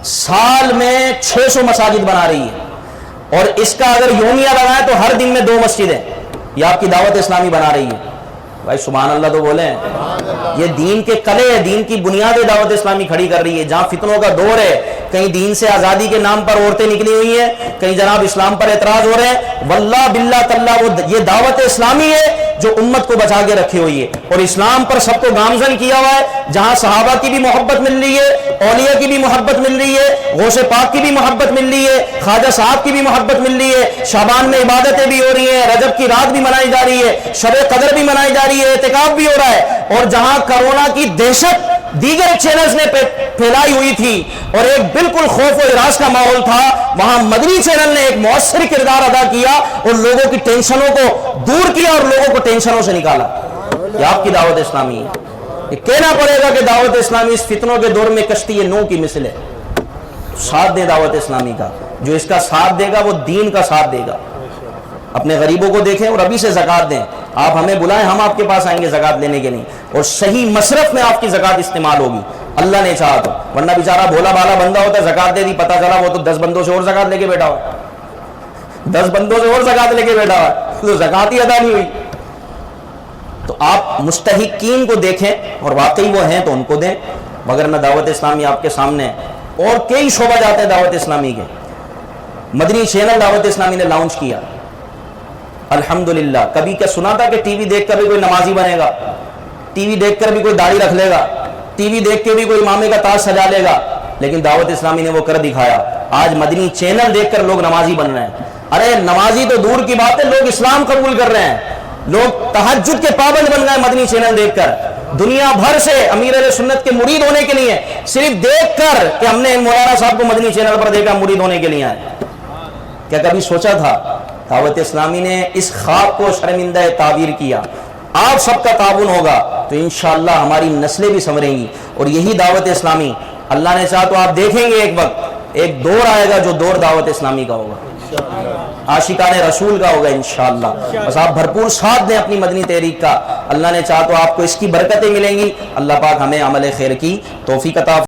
سال میں 600 مساجد بنا رہی ہے, اور اس کا اگر یومیہ لگائیں تو ہر دن میں 2 مسجدیں یہ آپ کی دعوت اسلامی بنا رہی ہے. بھائی سبحان اللہ تو بولیں. یہ دین کے قلعے ہے, دین کی بنیادیں دعوت اسلامی کھڑی کر رہی ہے. جہاں فتنوں کا دور ہے, کہیں دین سے آزادی کے نام پر عورتیں نکلی ہوئی ہیں, کہیں جناب اسلام پر اعتراض ہو رہے ہیں, واللہ باللہ تاللہ یہ دعوت اسلامی ہے جو امت کو بچا کے رکھی ہوئی ہے, اور اسلام پر سب کو گامزن کیا ہوا ہے. جہاں صحابہ کی بھی محبت مل رہی ہے, اولیاء کی بھی محبت مل رہی ہے, غوث پاک کی بھی محبت مل رہی ہے, خواجہ صاحب کی بھی محبت مل رہی ہے, شعبان میں عبادتیں بھی ہو رہی ہیں, رجب کی رات بھی منائی جا رہی ہے, شب قدر بھی منائی جا رہی ہے, اعتکاف بھی ہو رہا ہے. اور جہاں کرونا کی دہشت دیگر چینلز نے پھیلائی ہوئی تھی اور ایک بالکل خوف و ہراس کا ماحول تھا, وہاں مدنی چینل نے ایک مؤثر کردار ادا کیا اور لوگوں کی ٹینشنوں کو دور کیا اور لوگوں کو ٹینشنوں سے نکالا. یہ آپ کی دعوت اسلامی ہے. یہ کہنا پڑے گا کہ دعوت اسلامی اس فتنوں کے دور میں کشتی نوح کی مثل ہے. ساتھ دے دعوت اسلامی کا, جو اس کا ساتھ دے گا وہ دین کا ساتھ دے گا. اپنے غریبوں کو دیکھیں اور ابھی سے زکات دیں. آپ ہمیں بلائیں, ہم آپ کے پاس آئیں گے زکات لینے کے لیے, اور صحیح مصرف میں آپ کی زکات استعمال ہوگی, اللہ نے چاہا تو. ورنہ بیچارہ بھولا بالا بندہ ہوتا ہے, زکات دے دی, پتہ چلا وہ تو 10 بندوں سے اور زکات لے کے بیٹھا ہوا, 10 بندوں سے اور زکات لے کے بیٹھا ہوا, تو زکات ہی ادا نہیں ہوئی. تو آپ مستحقین کو دیکھیں اور واقعی وہ ہیں تو ان کو دیں. مگر میں دعوت اسلامی آپ کے سامنے, اور کئی شعبہ جاتے ہیں دعوت اسلامی کے. مدنی چینل دعوت اسلامی نے لانچ کیا, الحمدللہ. کبھی کیا سنا تھا کہ ٹی وی دیکھ کر بھی کوئی نمازی بنے گا, ٹی وی دیکھ کر بھی کوئی داڑھی رکھ لے گا, ٹی وی دیکھ کے بھی کوئی امامے کا تاج سجا لے گا؟ لیکن دعوت اسلامی نے وہ کر دکھایا. آج مدنی چینل دیکھ کر لوگ نمازی بن رہے ہیں. ارے نمازی تو دور کی بات ہے, لوگ اسلام قبول کر رہے ہیں, لوگ تہجد کے پابند بن گئے مدنی چینل دیکھ کر. دنیا بھر سے امیر علیہ سنت کے مرید ہونے کے لیے, صرف دیکھ کر کہ ہم نے مولانا صاحب کو مدنی چینل پر دیکھا, مرید ہونے کے لیے آئے. کیا کبھی سوچا تھا؟ دعوت اسلامی نے اس خواب کو شرمندہ تعبیر کیا. آپ سب کا تعاون ہوگا تو انشاءاللہ ہماری نسلیں بھی سنوریں گی. اور یہی دعوت اسلامی, اللہ نے چاہا تو آپ دیکھیں گے ایک وقت ایک دور آئے گا جو دور دعوت اسلامی کا ہوگا, عاشقان رسول کا ہوگا انشاءاللہ. بس آپ بھرپور ساتھ دیں اپنی مدنی تحریک کا. اللہ نے چاہا تو آپ کو اس کی برکتیں ملیں گی. اللہ پاک ہمیں عمل خیر کی توفیق عطا